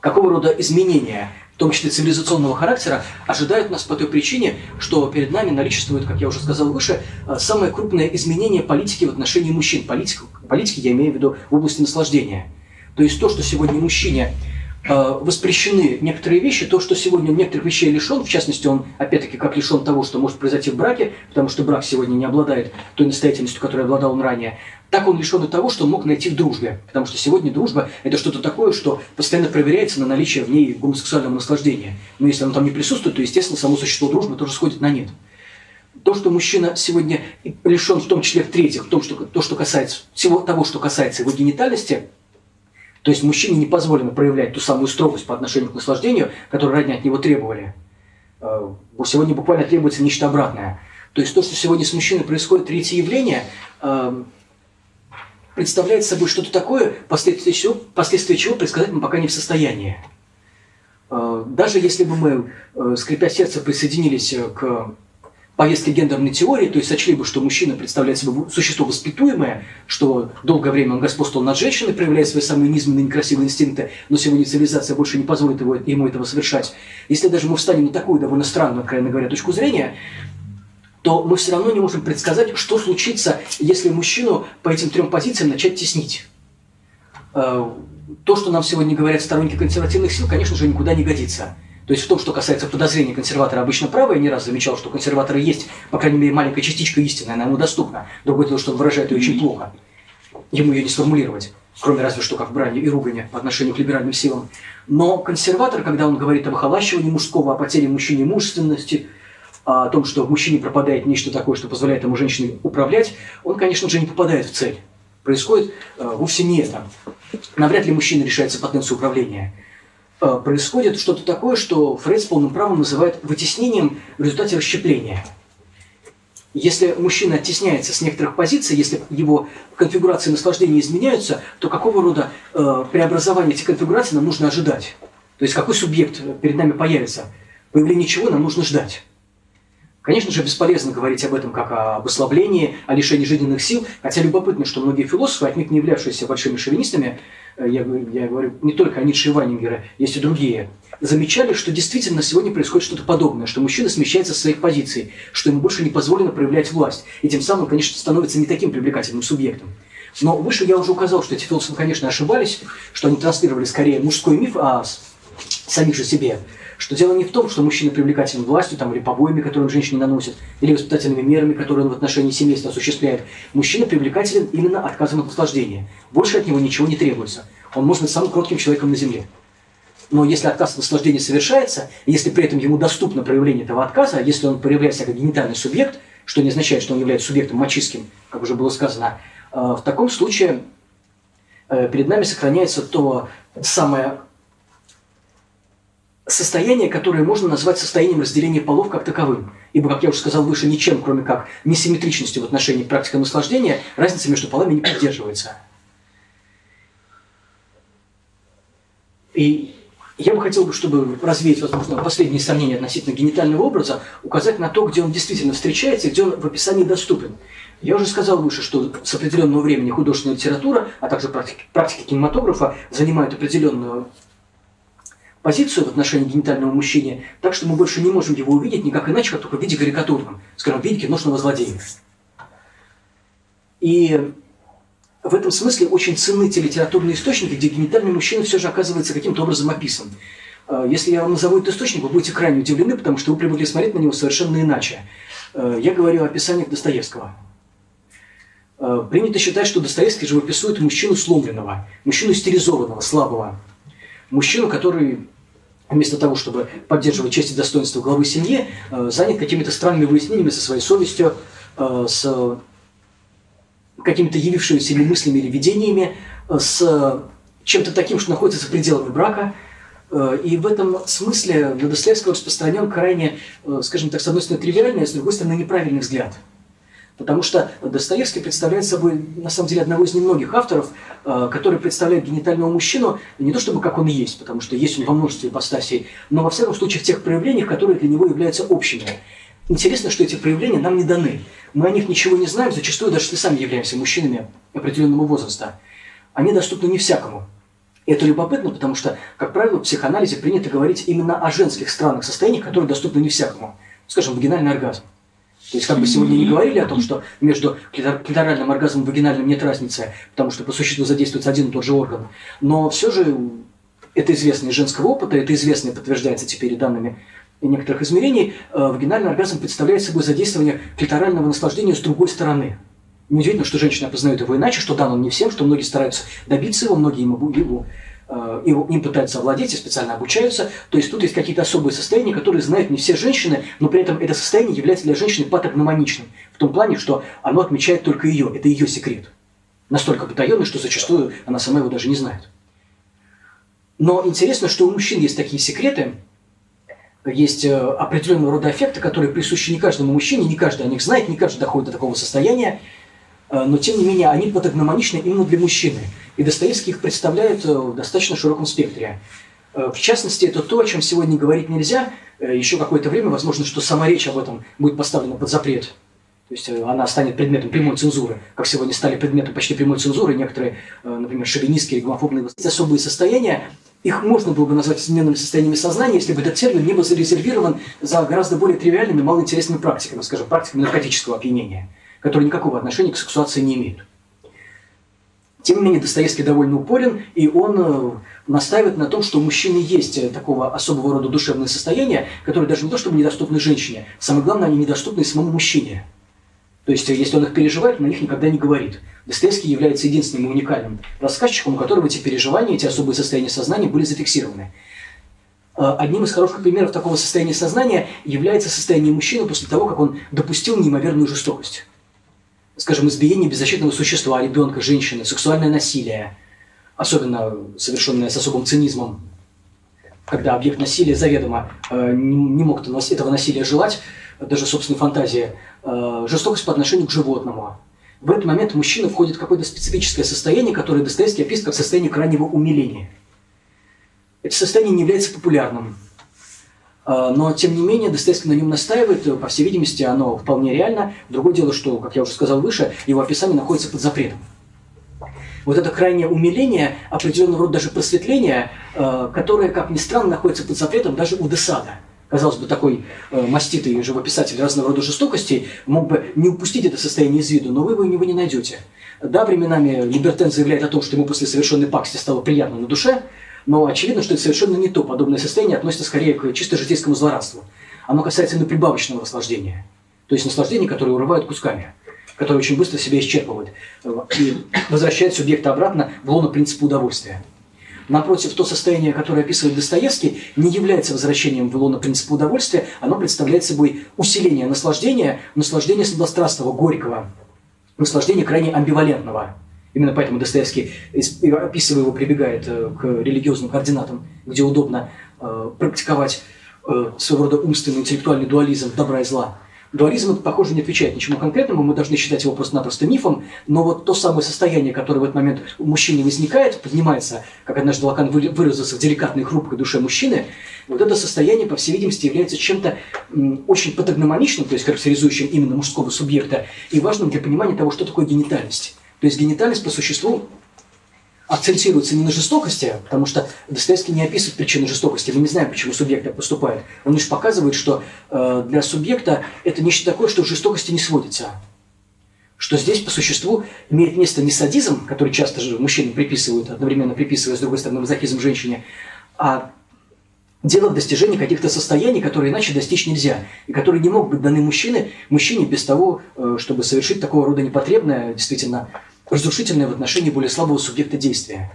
какого рода изменения, в том числе цивилизационного характера, ожидают нас по той причине, что перед нами наличествует, как я уже сказал выше, самое крупное изменение политики в отношении мужчин. Политики я имею в виду в области наслаждения. То есть то, что сегодня мужчине воспрещены некоторые вещи, то, что сегодня он некоторых вещей лишен, в частности, он, опять-таки, как лишен того, что может произойти в браке, потому что брак сегодня не обладает той настоятельностью, которой обладал он ранее, так он лишен и того, что он мог найти в дружбе. Потому что сегодня дружба – это что-то такое, что постоянно проверяется на наличие в ней гомосексуального наслаждения. Но если оно там не присутствует, то, естественно, само существо дружбы тоже сходит на нет. То, что мужчина сегодня лишен, в том числе в-третьих, то, что касается всего того, что касается его генитальности, то есть мужчине не позволено проявлять ту самую строгость по отношению к наслаждению, которую ранее от него требовали. Сегодня буквально требуется нечто обратное. То есть то, что сегодня с мужчиной происходит, третье явление, представляет собой что-то такое, последствия чего предсказать мы пока не в состоянии. Даже если бы мы, скрипя сердце, присоединились к повестки гендерной теории, то есть сочли бы, что мужчина представляет собой существо воспитуемое, что долгое время он господствовал над женщиной, проявляя свои самые низменные некрасивые инстинкты, но сегодня цивилизация больше не позволит ему этого совершать. Если даже мы встанем на такую довольно странную, откровенно говоря, точку зрения, то мы все равно не можем предсказать, что случится, если мужчину по этим трем позициям начать теснить. То, что нам сегодня говорят сторонники консервативных сил, конечно же, никуда не годится. То есть в том, что касается подозрений консерватора обычно правы, я не раз замечал, что консерваторы есть, по крайней мере, маленькая частичка истины, она ему доступна. Другое дело, что он выражает ее очень плохо. Ему ее не сформулировать, кроме разве что как брани и ругани по отношению к либеральным силам. Но консерватор, когда он говорит об охолащивании мужского, о потере мужчине мужественности, о том, что в мужчине пропадает нечто такое, что позволяет ему женщине управлять, он, конечно же, не попадает в цель. Происходит вовсе не это. Навряд ли мужчина решается потенцию управления. Происходит что-то такое, что Фрейд с полным правом называет вытеснением в результате расщепления. Если мужчина оттесняется с некоторых позиций, если его конфигурации наслаждения изменяются, то какого рода преобразования этих конфигураций нам нужно ожидать? То есть какой субъект перед нами появится? Появление чего нам нужно ждать? Конечно же, бесполезно говорить об этом как об ослаблении, о лишении жизненных сил, хотя любопытно, что многие философы, отнюдь не являвшиеся большими шовинистами, я говорю не только о Ницше и Вайнингере, есть и другие, замечали, что действительно сегодня происходит что-то подобное, что мужчина смещается со своих позиций, что ему больше не позволено проявлять власть, и тем самым, конечно, становится не таким привлекательным субъектом. Но выше я уже указал, что эти философы, конечно, ошибались, что они транслировали скорее мужской миф о самих же себе, что дело не в том, что мужчина привлекателен властью там, или побоями, которые он женщине наносит, или воспитательными мерами, которые он в отношении семейства осуществляет. Мужчина привлекателен именно отказом от наслаждения. Больше от него ничего не требуется. Он может быть самым кротким человеком на земле. Но если отказ от наслаждения совершается, и если при этом ему доступно проявление этого отказа, если он проявляется как генитальный субъект, что не означает, что он является субъектом мачистским, как уже было сказано, в таком случае перед нами сохраняется то самое состояние, которое можно назвать состоянием разделения полов как таковым. Ибо, как я уже сказал выше, ничем, кроме как несимметричностью в отношении практики наслаждения, разница между полами не поддерживается. И я бы хотел, чтобы развеять, возможно, последние сомнения относительно генитального образа, указать на то, где он действительно встречается и где он в описании доступен. Я уже сказал выше, что с определенного времени художественная литература, а также практика кинематографа занимают определенную позицию в отношении генитального мужчины, так что мы больше не можем его увидеть никак иначе, как только в виде карикатурном, скажем, в виде киношного злодея. И в этом смысле очень ценны те литературные источники, где генитальный мужчина все же оказывается каким-то образом описан. Если я вам назову этот источник, вы будете крайне удивлены, потому что вы привыкли смотреть на него совершенно иначе. Я говорю о описаниях Достоевского. Принято считать, что Достоевский живописует мужчину сломленного, мужчину стилизованного, слабого. Мужчину, который вместо того, чтобы поддерживать честь и достоинство главы семьи, занят какими-то странными выяснениями со своей совестью, с какими-то явившимися или мыслями или видениями, с чем-то таким, что находится за пределами брака. И в этом смысле на Достоевского распространен крайне, скажем так, с одной стороны тривиальный, а с другой стороны неправильный взгляд. Потому что Достоевский представляет собой, на самом деле, одного из немногих авторов, который представляет генитального мужчину не то чтобы как он есть, потому что есть он во множестве ипостасей, но во всяком случае в тех проявлениях, которые для него являются общими. Интересно, что эти проявления нам не даны. Мы о них ничего не знаем, зачастую даже если сами являемся мужчинами определенного возраста. Они доступны не всякому. И это любопытно, потому что, как правило, в психоанализе принято говорить именно о женских странных состояниях, которые доступны не всякому. Скажем, вагинальный оргазм. То есть, как бы сегодня не говорили о том, что между клиторальным оргазмом и вагинальным нет разницы, потому что по существу задействуется один и тот же орган. Но все же это известно из женского опыта, это известно и подтверждается теперь и данными некоторых измерений. Вагинальный оргазм представляет собой задействование клиторального наслаждения с другой стороны. Неудивительно, что женщины опознают его иначе, что дан он не всем, что многие стараются добиться его, многие им пытаются овладеть и специально обучаются. То есть тут есть какие-то особые состояния, которые знают не все женщины, но при этом это состояние является для женщины патогномоничным. В том плане, что оно отмечает только ее, это ее секрет. Настолько потаенный, что зачастую она сама его даже не знает. Но интересно, что у мужчин есть такие секреты, есть определенного рода аффекты, которые присущи не каждому мужчине, не каждый о них знает, не каждый доходит до такого состояния, но тем не менее они патогномоничны именно для мужчины. И Достоевский их представляет в достаточно широком спектре. В частности, это то, о чем сегодня говорить нельзя. Еще какое-то время, возможно, что сама речь об этом будет поставлена под запрет. То есть она станет предметом прямой цензуры, как сегодня стали предметом почти прямой цензуры некоторые, например, шовинистские или гомофобные особые состояния. Их можно было бы назвать измененными состояниями сознания, если бы этот термин не был зарезервирован за гораздо более тривиальными, малоинтересными практиками, скажем, практиками наркотического опьянения, которые никакого отношения к сексуации не имеют. Тем не менее, Достоевский довольно упорен, и он настаивает на том, что у мужчины есть такого особого рода душевные состояния, которые даже не то чтобы недоступны женщине, самое главное, они недоступны и самому мужчине. То есть, если он их переживает, он о них никогда не говорит. Достоевский является единственным и уникальным рассказчиком, у которого эти переживания, эти особые состояния сознания были зафиксированы. Одним из хороших примеров такого состояния сознания является состояние мужчины после того, как он допустил неимоверную жестокость. Скажем, избиение беззащитного существа, ребенка, женщины, сексуальное насилие, особенно совершенное с особым цинизмом, когда объект насилия заведомо не мог этого насилия желать, даже собственной фантазии, жестокость по отношению к животному. В этот момент мужчина входит в какое-то специфическое состояние, которое Достоевский описывает как состояние крайнего умиления. Это состояние не является популярным. Но, тем не менее, Достоевский на нем настаивает, по всей видимости, оно вполне реально. Другое дело, что, как я уже сказал выше, его описание находится под запретом. вот это крайнее умиление, определенного рода даже просветление, которое, как ни странно, находится под запретом даже у де Сада. Казалось бы, такой маститый живописатель разного рода жестокостей мог бы не упустить это состояние из виду, но вы его у него не найдете. Да, временами Либертен заявляет о том, что ему после совершенной пакости стало приятно на душе, но очевидно, что это совершенно не то. Подобное состояние относится скорее к чисто житейскому злорадству. Оно касается именно прибавочного наслаждения. То есть наслаждение, которое урывают кусками, которое очень быстро себя исчерпывает и возвращает субъекта обратно в лоно принципа удовольствия. Напротив, то состояние, которое описывает Достоевский, не является возвращением в лоно принципа удовольствия, оно представляет собой усиление наслаждения, наслаждения сладострастного, горького, наслаждения крайне амбивалентного. Именно поэтому Достоевский, описывая его, прибегает к религиозным координатам, где удобно практиковать своего рода умственный, интеллектуальный дуализм добра и зла. Дуализм, похоже, не отвечает ничему конкретному, мы должны считать его просто-напросто мифом, но вот то самое состояние, которое в этот момент у мужчины возникает, поднимается, как однажды Лакан выразился, в деликатной и хрупкой душе мужчины, вот это состояние, по всей видимости, является чем-то очень патогномоничным, то есть характеризующим именно мужского субъекта, и важным для понимания того, что такое генитальность. То есть генитальность по существу акцентируется не на жестокости, потому что Достоевский не описывает причины жестокости. Мы не знаем, почему субъект так поступает. Он лишь показывает, что для субъекта это нечто такое, что к жестокости не сводится. Что здесь по существу имеет место не садизм, который часто же мужчины приписывают, одновременно приписывая, с другой стороны, мазохизм женщине, а дело в достижении каких-то состояний, которые иначе достичь нельзя, и которые не могут быть даны мужчине без того, чтобы совершить такого рода непотребное, действительно, разрушительное в отношении более слабого субъекта действия.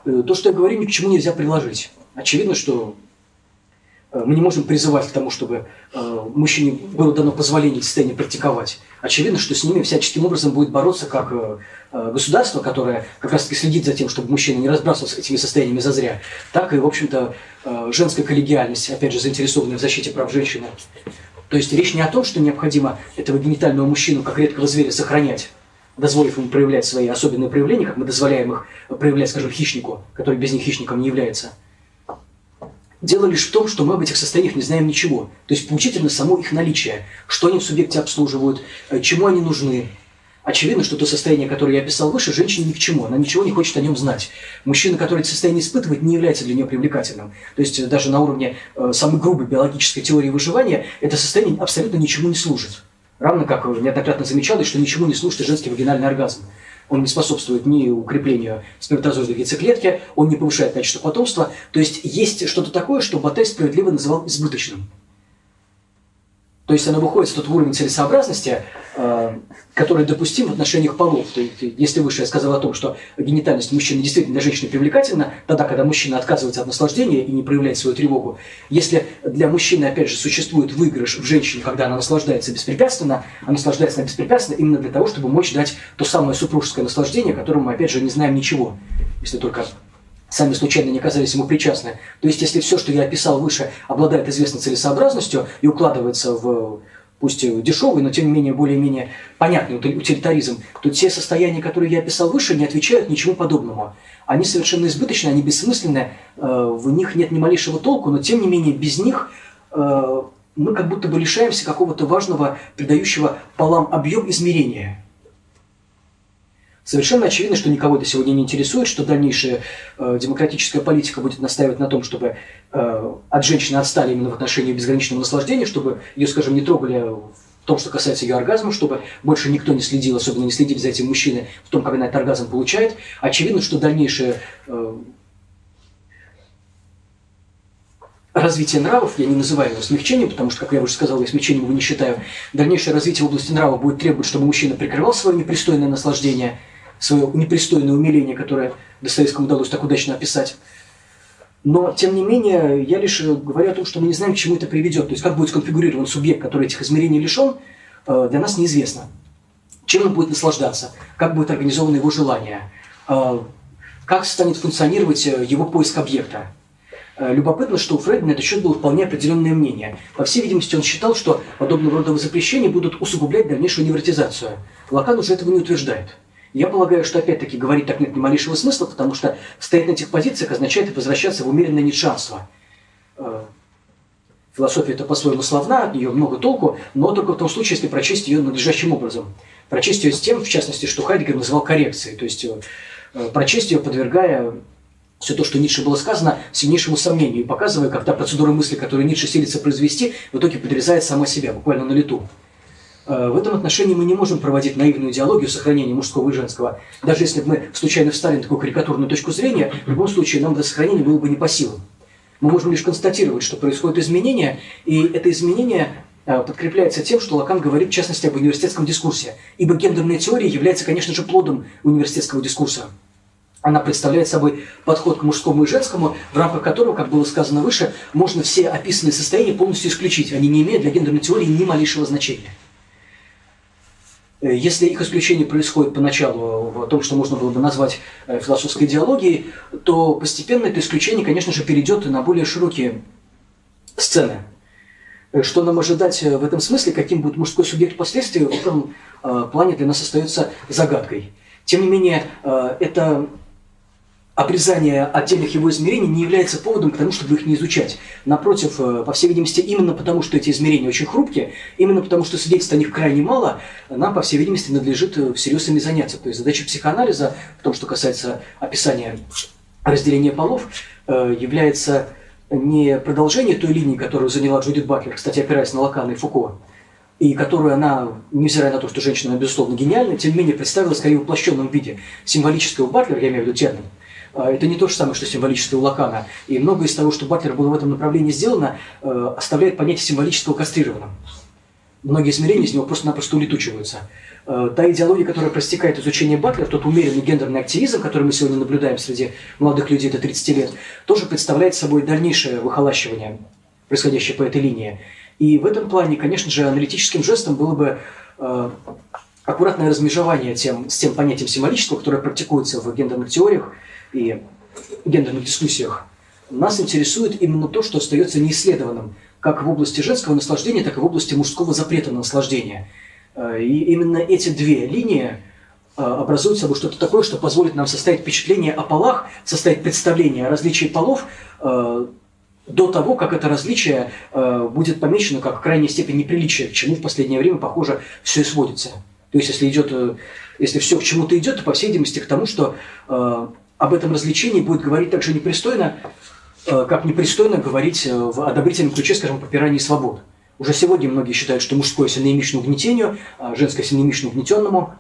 То, что я говорю, ни к чему нельзя приложить. Очевидно, что мы не можем призывать к тому, чтобы мужчине было дано позволение состояние практиковать. Очевидно, что с ними всяческим образом будет бороться как государство, которое как раз-таки следит за тем, чтобы мужчина не разбрасывался этими состояниями зазря, так и, в общем-то, женская коллегиальность, опять же, заинтересованная в защите прав женщины. То есть речь не о том, что необходимо этого генитального мужчину как редкого зверя сохранять, дозволив ему проявлять свои особенные проявления, как мы дозволяем их проявлять, скажем, хищнику, который без них хищником не является. Дело лишь в том, что мы об этих состояниях не знаем ничего. То есть поучительно само их наличие, что они в субъекте обслуживают, чему они нужны. Очевидно, что то состояние, которое я описал выше, женщине ни к чему, она ничего не хочет о нем знать. Мужчина, который это состояние испытывает, не является для нее привлекательным. То есть даже на уровне самой грубой биологической теории выживания это состояние абсолютно ничему не служит. Равно как неоднократно замечалось, что ничему не служит и женский вагинальный оргазм. Он не способствует ни укреплению сперматозоидной яйцеклетки, он не повышает качество потомства. То есть есть что-то такое, что Баттель справедливо называл избыточным. То есть оно выходит в тот уровень целесообразности, который допустим в отношениях полов. То есть, если выше я сказал о том, что генитальность мужчины действительно для женщины привлекательна, тогда, когда мужчина отказывается от наслаждения и не проявляет свою тревогу, если для мужчины, опять же, существует выигрыш в женщине, когда она наслаждается беспрепятственно, она наслаждается беспрепятственно именно для того, чтобы мочь дать то самое супружеское наслаждение, о котором мы, опять же, не знаем ничего, если только сами случайно не оказались ему причастны. То есть, если все, что я описал выше, обладает известной целесообразностью и укладывается в, пусть дешевый, но тем не менее более-менее понятный утилитаризм, то те состояния, которые я описал выше, не отвечают ничему подобному. Они совершенно избыточны, они бессмысленны, в них нет ни малейшего толку, но тем не менее без них мы как будто бы лишаемся какого-то важного, придающего полам объем измерения. Совершенно очевидно, что никого это сегодня не интересует, что дальнейшая демократическая политика будет настаивать на том, чтобы от женщины отстали именно в отношении безграничного наслаждения, чтобы ее, скажем, не трогали в том, что касается ее оргазма, чтобы больше никто не следил, особенно не следили за этим мужчиной в том, как она этот оргазм получает. Очевидно, что дальнейшее развитие нравов, я не называю его смягчением, потому что, как я уже сказал, я смягчением его не считаю, дальнейшее развитие в области нрава будет требовать, чтобы мужчина прикрывал свое непристойное наслаждение, свое непристойное умиление, которое Достоевскому удалось так удачно описать. Но, тем не менее, я лишь говорю о том, что мы не знаем, к чему это приведет. То есть, как будет сконфигурирован субъект, который этих измерений лишен, для нас неизвестно. Чем он будет наслаждаться, как будет организовано его желание, как станет функционировать его поиск объекта. Любопытно, что у Фрейда на этот счет было вполне определенное мнение. По всей видимости, он считал, что подобного рода запрещения будут усугублять дальнейшую невротизацию. Лакан уже этого не утверждает. Я полагаю, что опять-таки говорить так нет ни малейшего смысла, потому что стоять на этих позициях означает возвращаться в умеренное ницшанство. Философия это по-своему славна, от нее много толку, но только в том случае, если прочесть ее надлежащим образом. Прочесть ее с тем, в частности, что Хайдеггер называл коррекцией, то есть прочесть ее, подвергая все то, что Ницше было сказано, сильнейшему сомнению, и показывая, как та процедура мысли, которую Ницше силится произвести, в итоге подрезает сама себя, буквально на лету. В этом отношении мы не можем проводить наивную идеологию сохранения мужского и женского. Даже если бы мы случайно встали на такую карикатурную точку зрения, в любом случае нам это сохранение было бы не по силам. Мы можем лишь констатировать, что происходит изменение, и это изменение подкрепляется тем, что Лакан говорит, в частности, об университетском дискурсе. Ибо гендерная теория является, конечно же, плодом университетского дискурса. Она представляет собой подход к мужскому и женскому, в рамках которого, как было сказано выше, можно все описанные состояния полностью исключить. Они не имеют для гендерной теории ни малейшего значения. Если их исключение происходит поначалу в том, что можно было бы назвать философской идеологией, то постепенно это исключение, конечно же, перейдет на более широкие сцены. Что нам ожидать в этом смысле, каким будет мужской субъект впоследствии, в этом плане для нас остается загадкой. Тем не менее, это обрезание отдельных его измерений не является поводом к тому, чтобы их не изучать. Напротив, по всей видимости, именно потому, что эти измерения очень хрупкие, именно потому, что свидетельств о них крайне мало, нам, по всей видимости, надлежит всерьез ими заняться. То есть задача психоанализа, в том, что касается описания разделения полов, является не продолжение той линии, которую заняла Джудит Батлер, кстати, опираясь на Лакана и Фуко, и которую она, невзирая на то, что женщина, безусловно, гениальна, тем не менее представила скорее в уплощенном виде. Символического Батлера, я имею в виду термин, это не то же самое, что символическое у Лакана. И многое из того, что Батлер было в этом направлении сделано, оставляет понятие символического кастрированным. Многие измерения из него просто-напросто улетучиваются. Та идеология, которая проистекает из учения Батлера, тот умеренный гендерный активизм, который мы сегодня наблюдаем среди молодых людей до 30 лет, тоже представляет собой дальнейшее выхолащивание, происходящее по этой линии. И в этом плане, конечно же, аналитическим жестом было бы аккуратное размежевание с тем понятием символического, которое практикуется в гендерных теориях и гендерных дискуссиях. Нас интересует именно то, что остается неисследованным, как в области женского наслаждения, так и в области мужского запрета на наслаждение. И именно эти две линии образуют собой что-то такое, что позволит нам составить впечатление о полах, составить представление о различии полов до того, как это различие будет помечено как крайняя степень неприличия, к чему в последнее время, похоже, все и сводится. То есть, если все к чему-то идет, то, по всей видимости, к тому, что об этом развлечении будет говорить так же непристойно, как непристойно говорить в одобрительном ключе, скажем, о попирании свобод. Уже сегодня многие считают, что мужское сильноимущено угнетению, а женское сильноимущено угнетенному,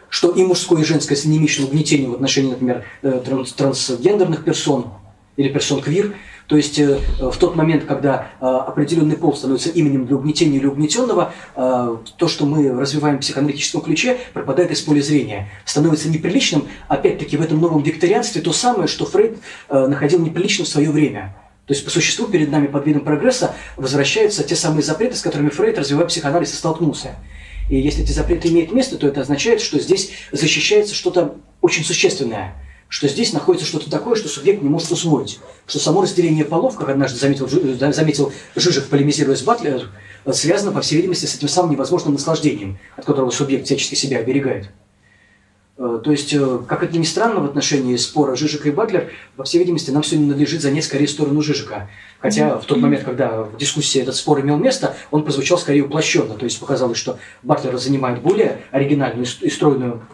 что и мужское, и женское сильноимущено угнетению в отношении, например, трансгендерных персон или персон квир. То есть в тот момент, когда определенный пол становится именем для угнетения или угнетенного, то, что мы развиваем в психоаналитическом ключе, пропадает из поля зрения. Становится неприличным, опять-таки, в этом новом викторианстве то самое, что Фрейд находил неприличным в свое время. То есть по существу перед нами под видом прогресса возвращаются те самые запреты, с которыми Фрейд, развивая психоанализ, и столкнулся. И если эти запреты имеют место, то это означает, что здесь защищается что-то очень существенное. Что здесь находится что-то такое, что субъект не может усвоить. Что само разделение полов, как однажды заметил Жижик, полемизируя с Батлером, связано, по всей видимости, с этим самым невозможным наслаждением, от которого субъект всячески себя оберегает. То есть, как это ни странно, в отношении спора Жижика и Батлер, по всей видимости, нам сегодня надлежит занять скорее сторону Жижика. Хотя в тот момент, когда в дискуссии этот спор имел место, он прозвучал скорее уплощенно. То есть показалось, что Батлер занимает более оригинальную и стройную,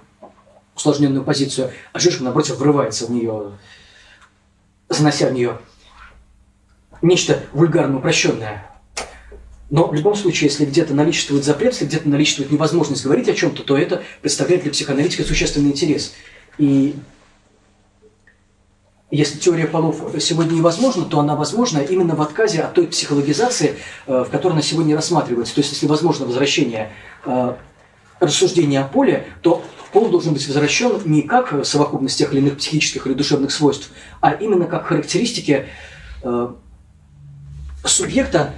усложненную позицию, а Жижик, напротив, врывается в нее, занося в нее нечто вульгарно упрощенное. Но в любом случае, если где-то наличествует запрет, если где-то наличествует невозможность говорить о чем-то, то это представляет для психоаналитика существенный интерес. И если теория полов сегодня невозможна, то она возможна именно в отказе от той психологизации, в которой она сегодня рассматривается. То есть, если возможно возвращение рассуждения о поле, то пол должен быть возвращен не как совокупность тех или иных психических или душевных свойств, а именно как характеристики субъекта,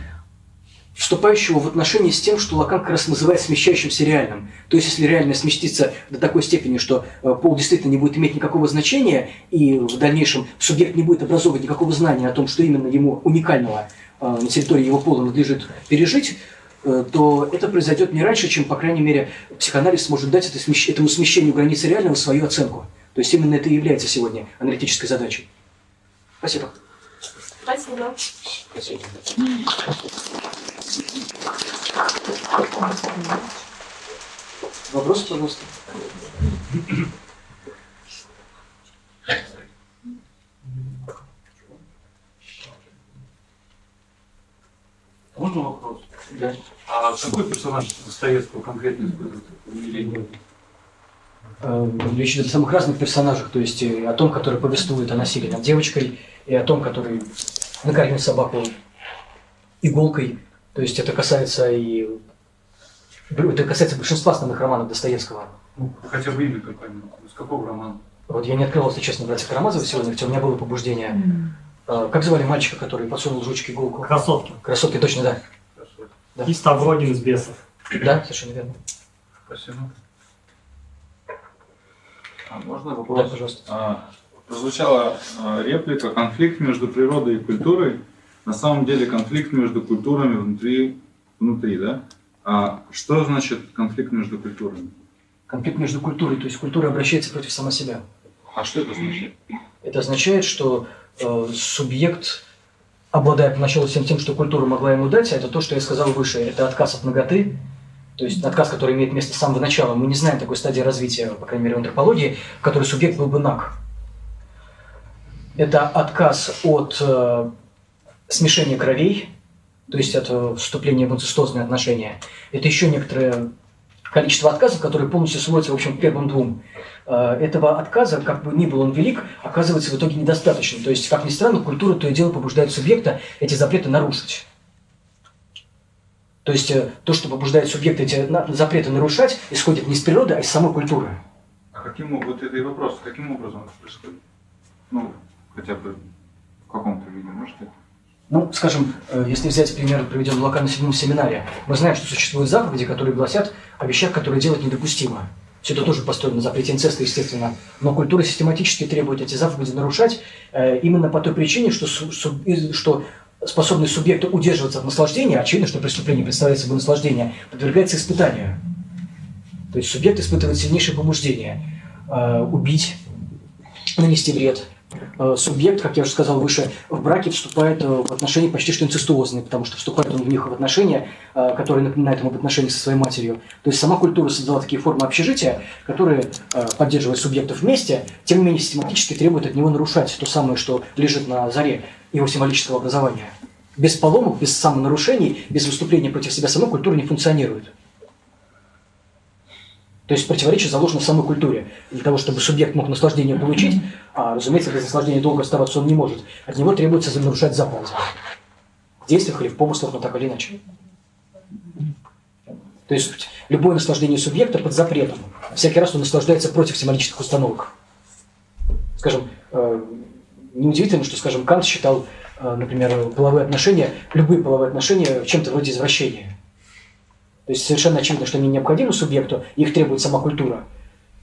вступающего в отношения с тем, что Лакан как раз называет смещающимся реальным. То есть, если реальное сместится до такой степени, что пол действительно не будет иметь никакого значения, и в дальнейшем субъект не будет образовывать никакого знания о том, что именно ему уникального на территории его пола надлежит пережить, то это произойдет не раньше, чем, по крайней мере, психоанализ сможет дать этому смещению границы реального свою оценку. То есть, именно это и является сегодня аналитической задачей. Спасибо. Спасибо. Спасибо. Вопросы, пожалуйста? Можно вопрос? Да. А какой персонаж Достоевского конкретно использует? Речь идет о самых разных персонажах, то есть о том, который повествует о насилии над девочкой, и о том, который накормил собаку иголкой. То есть это касается большинства основных романов Достоевского. Ну, хотя бы имя какое-нибудь. С какого романа? Вот я не открывал, если честно, «Братья Карамазовы» сегодня, хотя у меня было побуждение. Как звали мальчика, который подсунул жучке иголку? Красотки. Красотки, точно, да. Хорошо. Да. И Ставрогин из «Бесов». Да, совершенно верно. Спасибо. Можно Да, вопрос? пожалуйста. Прозвучала реплика «конфликт между природой и культурой». На самом деле конфликт между культурами внутри, да? А что значит конфликт между культурами? Конфликт между культурой, то есть культура обращается против сама себя. А что это значит? Это означает, что субъект обладает поначалу всем тем, что культура могла ему дать, а это то, что я сказал выше. Это отказ от наготы, то есть отказ, который имеет место с самого начала. Мы не знаем такой стадии развития, по крайней мере, в антропологии, в которой субъект был бы наг. Это отказ от смешения кровей, то есть от вступления в инцестозные отношения. Это еще некоторое количество отказов, которые полностью сводятся, в общем, к первым двум. Этого отказа, как бы ни был он велик, оказывается в итоге недостаточно. То есть, как ни странно, культура то и дело побуждает субъекта эти запреты нарушить. То есть, то, что побуждает субъекта эти запреты нарушать, исходит не из природы, а из самой культуры. А вот это и вопрос, каким образом это происходит? Ну, хотя бы в каком-то виде, можете? Ну, скажем, если взять пример, приведен Лака на 7-м семинаре, мы знаем, что существуют заповеди, которые гласят о вещах, которые делать недопустимо. Все это тоже построено на запрете инцеста, естественно. Но культура систематически требует эти заповеди нарушать именно по той причине, что способность субъекта удерживаться от наслаждения, очевидно, что преступление представляет собой наслаждение, подвергается испытанию. То есть субъект испытывает сильнейшее побуждение убить, нанести вред. Субъект, как я уже сказал выше, в браке вступает в отношения почти что инцестуозные, потому что вступает он в них в отношения, которые напоминают ему об отношениях со своей матерью. То есть сама культура создала такие формы общежития, которые, поддерживая субъектов вместе, тем не менее систематически требуют от него нарушать то самое, что лежит на заре его символического образования. Без поломок, без самонарушений, без выступления против себя самой культура не функционирует. То есть противоречие заложено в самой культуре. Для того, чтобы субъект мог наслаждение получить, а, разумеется, без наслаждения долго оставаться он не может, от него требуется нарушать заповеди. В действиях или в помыслах, но так или иначе. То есть любое наслаждение субъекта под запретом. Всякий раз он наслаждается против символических установок. Скажем, неудивительно, что, скажем, Кант считал, например, половые отношения, любые половые отношения чем-то вроде извращения. То есть совершенно очевидно, что они необходимы субъекту, их требует сама культура,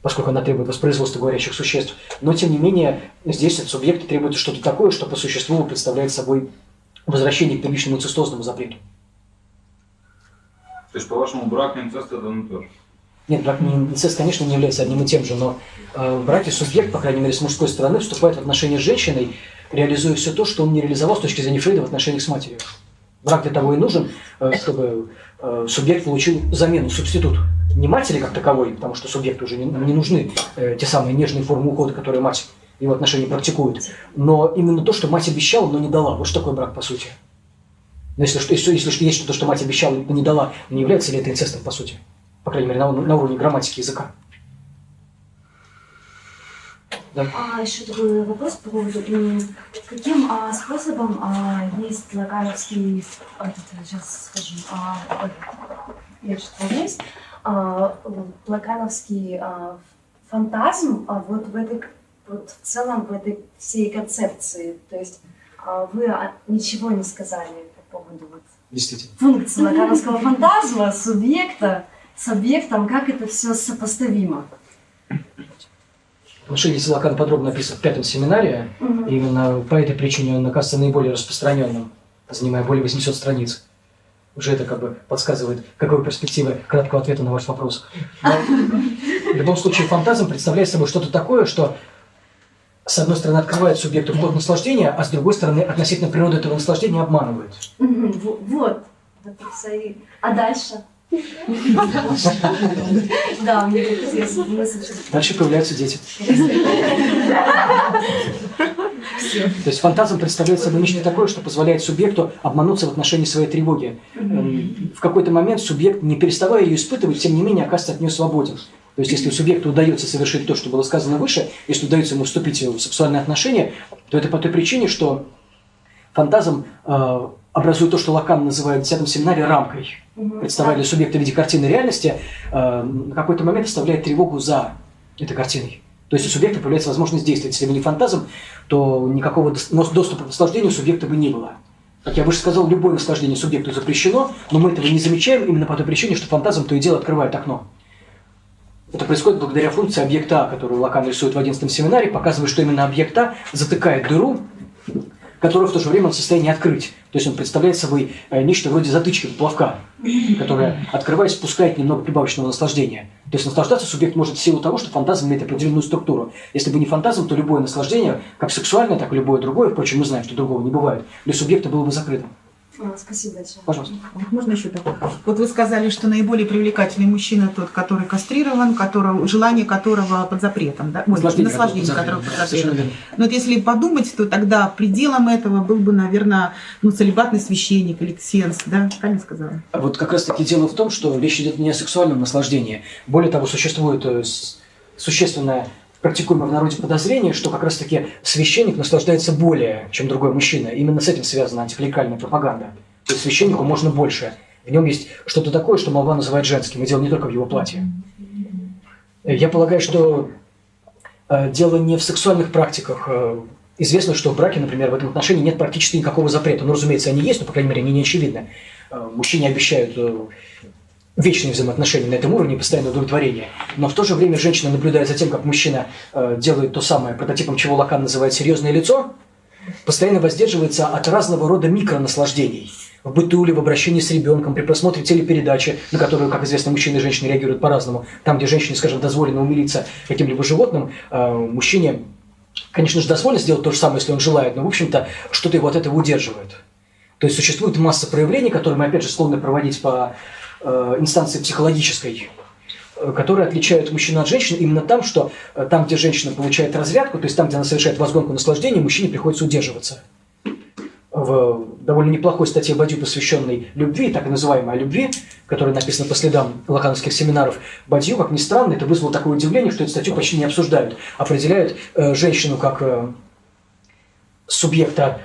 поскольку она требует воспроизводства говорящих существ. Но, тем не менее, здесь от субъекта требуется что-то такое, что по существу представляет собой возвращение к первичному инцестозному запрету. То есть, по-вашему, брак и инцест – это одно и то же? Нет, брак и инцест, конечно, не является одним и тем же, но в браке субъект, по крайней мере, с мужской стороны, вступает в отношения с женщиной, реализуя все то, что он не реализовал с точки зрения Фрейда в отношениях с матерью. Брак для того и нужен, чтобы субъект получил замену, субститут. Не матери как таковой, потому что субъекту уже не нужны те самые нежные формы ухода, которые мать в его отношении практикует, но именно то, что мать обещала, но не дала. Вот что такое брак, по сути. Но если есть что-то, что мать обещала, но не дала, не является ли это инцестом, по сути? По крайней мере, на уровне грамматики языка. Да. Еще такой вопрос по поводу, каким способом есть лакановский, сейчас скажем, я что-то есть, лакановский фантазм вот в этой, вот в целом в этой всей концепции, то есть вы ничего не сказали по поводу вот Действительно. функции лакановского фантазма, субъекта, с объектом, как это все сопоставимо. Отношение Лакан подробно описан в 5-м семинаре. И именно по этой причине он оказывается наиболее распространенным, занимая более 800 страниц. Уже это как бы подсказывает, какой перспективы краткого ответа на ваш вопрос. Но в любом случае фантазм представляет собой что-то такое, что с одной стороны, открывает субъекту вход в наслаждение, а с другой стороны, относительно природы этого наслаждения обманывает. Вот. А дальше? Да, мне так интересно мысль. Дальше появляются дети. То есть фантазм представляет собой нечто такое, что позволяет субъекту обмануться в отношении своей тревоги. В какой-то момент субъект, не переставая ее испытывать, тем не менее оказывается от нее свободен. То есть если субъекту удается совершить то, что было сказано выше, если удается ему вступить в сексуальные отношения, то это по той причине, что фантазм образует то, что Лакан называет в 10-м семинаре рамкой. Представляя для субъекта в виде картины реальности, на какой-то момент оставляет тревогу за этой картиной. То есть у субъекта появляется возможность действовать. Если бы не фантазм, то никакого доступа к наслаждению у субъекта бы не было. Как я выше сказал, любое наслаждение субъекту запрещено, но мы этого не замечаем именно по той причине, что фантазм то и дело открывает окно. Это происходит благодаря функции объекта А, которую Лакан рисует в 11-м семинаре, показывая, что именно объект А затыкает дыру, которую в то же время он в состоянии открыть. То есть он представляет собой нечто вроде затычки поплавка, которая, открываясь, спускает немного прибавочного наслаждения. То есть наслаждаться субъект может в силу того, что фантазм имеет определенную структуру. Если бы не фантазм, то любое наслаждение, как сексуальное, так и любое другое, впрочем, мы знаем, что другого не бывает, для субъекта было бы закрытым. Спасибо большое. Пожалуйста. Можно еще такое? Вот вы сказали, что наиболее привлекательный мужчина тот, который кастрирован, желание которого под запретом, да? Наслаждение которого под запретом. Но вот если подумать, то тогда пределом этого был бы, наверное, целибатный священник или ксенз, да? Правильно сказала? Вот как раз таки дело в том, что речь идет не о сексуальном наслаждении. Более того, существует существенное практикуемое в народе подозрение, что как раз-таки священник наслаждается более, чем другой мужчина. Именно с этим связана антиклерикальная пропаганда. То есть священнику можно больше. В нем есть что-то такое, что молва называет женским, и дело не только в его платье. Я полагаю, что дело не в сексуальных практиках. Известно, что в браке, например, в этом отношении нет практически никакого запрета. Ну, разумеется, они есть, но, по крайней мере, они не очевидны. Мужчине обещают вечные взаимоотношения на этом уровне, постоянное удовлетворение. Но в то же время женщина наблюдает за тем, как мужчина делает то самое, прототипом чего Лакан называет серьезное лицо, постоянно воздерживается от разного рода микронаслаждений. В быту или в обращении с ребенком, при просмотре телепередачи, на которую, как известно, мужчины и женщины реагируют по-разному. Там, где женщине, скажем, дозволено умилиться каким-либо животным, мужчине, конечно же, дозволено сделать то же самое, если он желает, но, в общем-то, что-то его от этого удерживает. То есть существует масса проявлений, которые мы, опять же, склонны проводить по инстанции психологической, которые отличают мужчину от женщины именно там, что там, где женщина получает разрядку, то есть там, где она совершает возгонку наслаждения, мужчине приходится удерживаться. В довольно неплохой статье Бадью, посвященной любви, так и называемой о любви, которая написана по следам лакановских семинаров, Бадью, как ни странно, это вызвало такое удивление, что эту статью почти не обсуждают. Определяют женщину как субъекта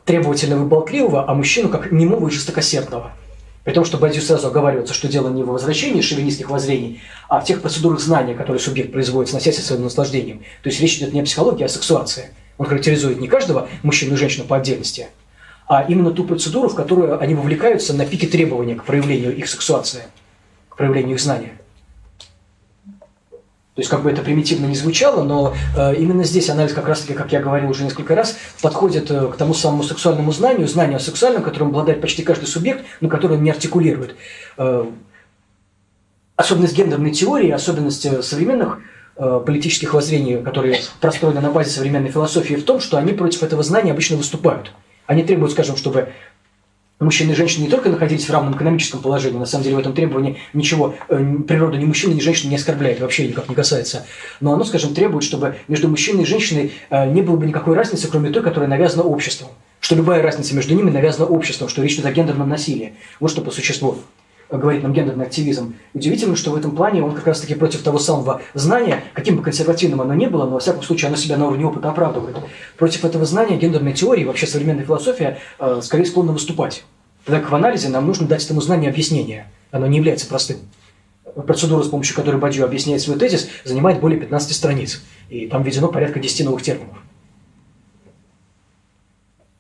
требовательного и болтливого, а мужчину как немого и жестокосердного. При том, что Бадью сразу оговаривается, что дело не в возвращении шовинистских воззрений, а в тех процедурах знания, которые субъект производит, сносясь со своим наслаждением. То есть речь идет не о психологии, а о сексуации. Он характеризует не каждого мужчину и женщину по отдельности, а именно ту процедуру, в которую они вовлекаются на пике требования к проявлению их сексуации, к проявлению их знания. То есть, как бы это примитивно не звучало, но именно здесь анализ, как раз-таки, как я говорил уже несколько раз, подходит к тому самому сексуальному знанию о сексуальном, которым обладает почти каждый субъект, но который он не артикулирует. Особенность гендерной теории, особенность современных политических воззрений, которые простроены на базе современной философии, в том, что они против этого знания обычно выступают. Они требуют, скажем, чтобы мужчины и женщины не только находились в равном экономическом положении, на самом деле в этом требовании ничего природа ни мужчины, ни женщины не оскорбляет, вообще никак не касается. Но оно, скажем, требует, чтобы между мужчиной и женщиной не было бы никакой разницы, кроме той, которая навязана обществом. Что любая разница между ними навязана обществом, что речь идет о гендерном насилии. Вот что по существу говорит нам гендерный активизм. Удивительно, что в этом плане он как раз-таки против того самого знания, каким бы консервативным оно ни было, но во всяком случае оно себя на уровне опыта оправдывает. Против этого знания гендерной теории, вообще современная философия, скорее склонна выступать. Тогда как в анализе нам нужно дать этому знанию объяснение. Оно не является простым. Процедура, с помощью которой Бадью объясняет свой тезис, занимает более 15 страниц. И там введено порядка 10 новых терминов.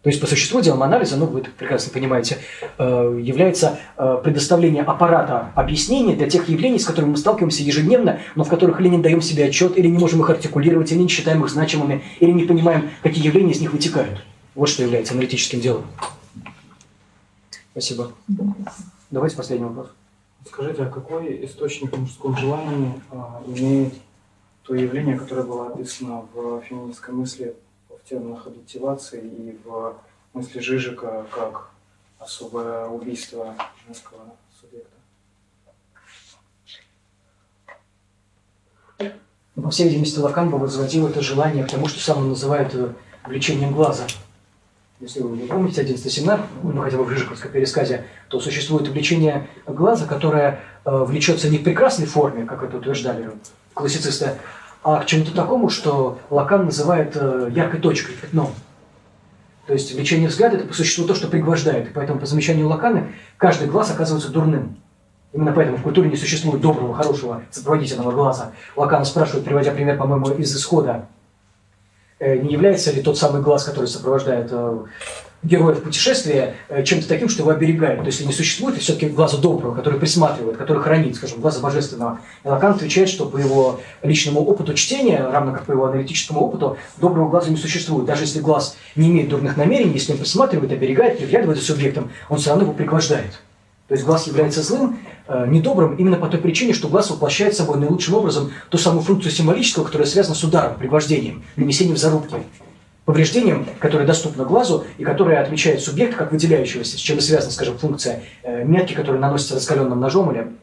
То есть, по существу делом анализа, ну, вы это прекрасно понимаете, является предоставление аппарата объяснения для тех явлений, с которыми мы сталкиваемся ежедневно, но в которых или не даем себе отчет, или не можем их артикулировать, или не считаем их значимыми, или не понимаем, какие явления из них вытекают. Вот что является аналитическим делом. Спасибо. Давайте последний вопрос. Скажите, а какой источник в мужском желании имеет то явление, которое было описано в феминистской мысли в терминах объективации и в мысли Жижика как особое убийство женского субъекта. По всей видимости, Лакан бы возводил это желание к тому, что сам он называет влечением глаза. Если вы не помните 11 семинар, ну, хотя бы в Жижиковском пересказе, то существует влечение глаза, которое влечется не в прекрасной форме, как это утверждали классицисты, а к чему-то такому, что Лакан называет яркой точкой, пятном. То есть влечение взгляда – это по существу то, что пригвождает. И поэтому, по замечанию Лакана, каждый глаз оказывается дурным. Именно поэтому в культуре не существует доброго, хорошего, сопроводительного глаза. Лакан спрашивает, приводя пример, по-моему, из «Исхода», не является ли тот самый глаз, который сопровождает героев путешествия, чем-то таким, что его оберегает. То есть не существует все-таки глаза доброго, который присматривает, который хранит, скажем, глаза божественного. И Лакан отвечает, что по его личному опыту чтения, равно как по его аналитическому опыту, доброго глаза не существует. Даже если глаз не имеет дурных намерений, если он присматривает, оберегает, приглядывает за субъектом, он все равно его пригвождает. То есть глаз является злым, недобрым именно по той причине, что глаз воплощает собой наилучшим образом ту самую функцию символическую, которая связана с ударом, пригвождением, нанесением зарубки, повреждением, которое доступно глазу и которое отмечает субъекта как выделяющегося, с чем и связана, скажем, функция метки, которая наносится раскаленным ножом или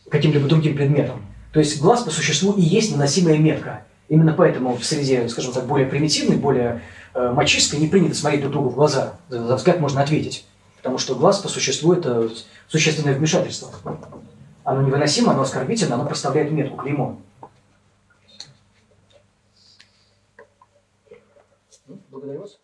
каким-либо другим предметом. То есть глаз по существу и есть наносимая метка. Именно поэтому в среде, скажем так, более примитивной, более мачистской не принято смотреть друг другу в глаза. За взгляд можно ответить. Потому что глаз по существу это существенное вмешательство. Оно невыносимо, оно оскорбительно, оно проставляет метку, клеймо. Благодарю вас.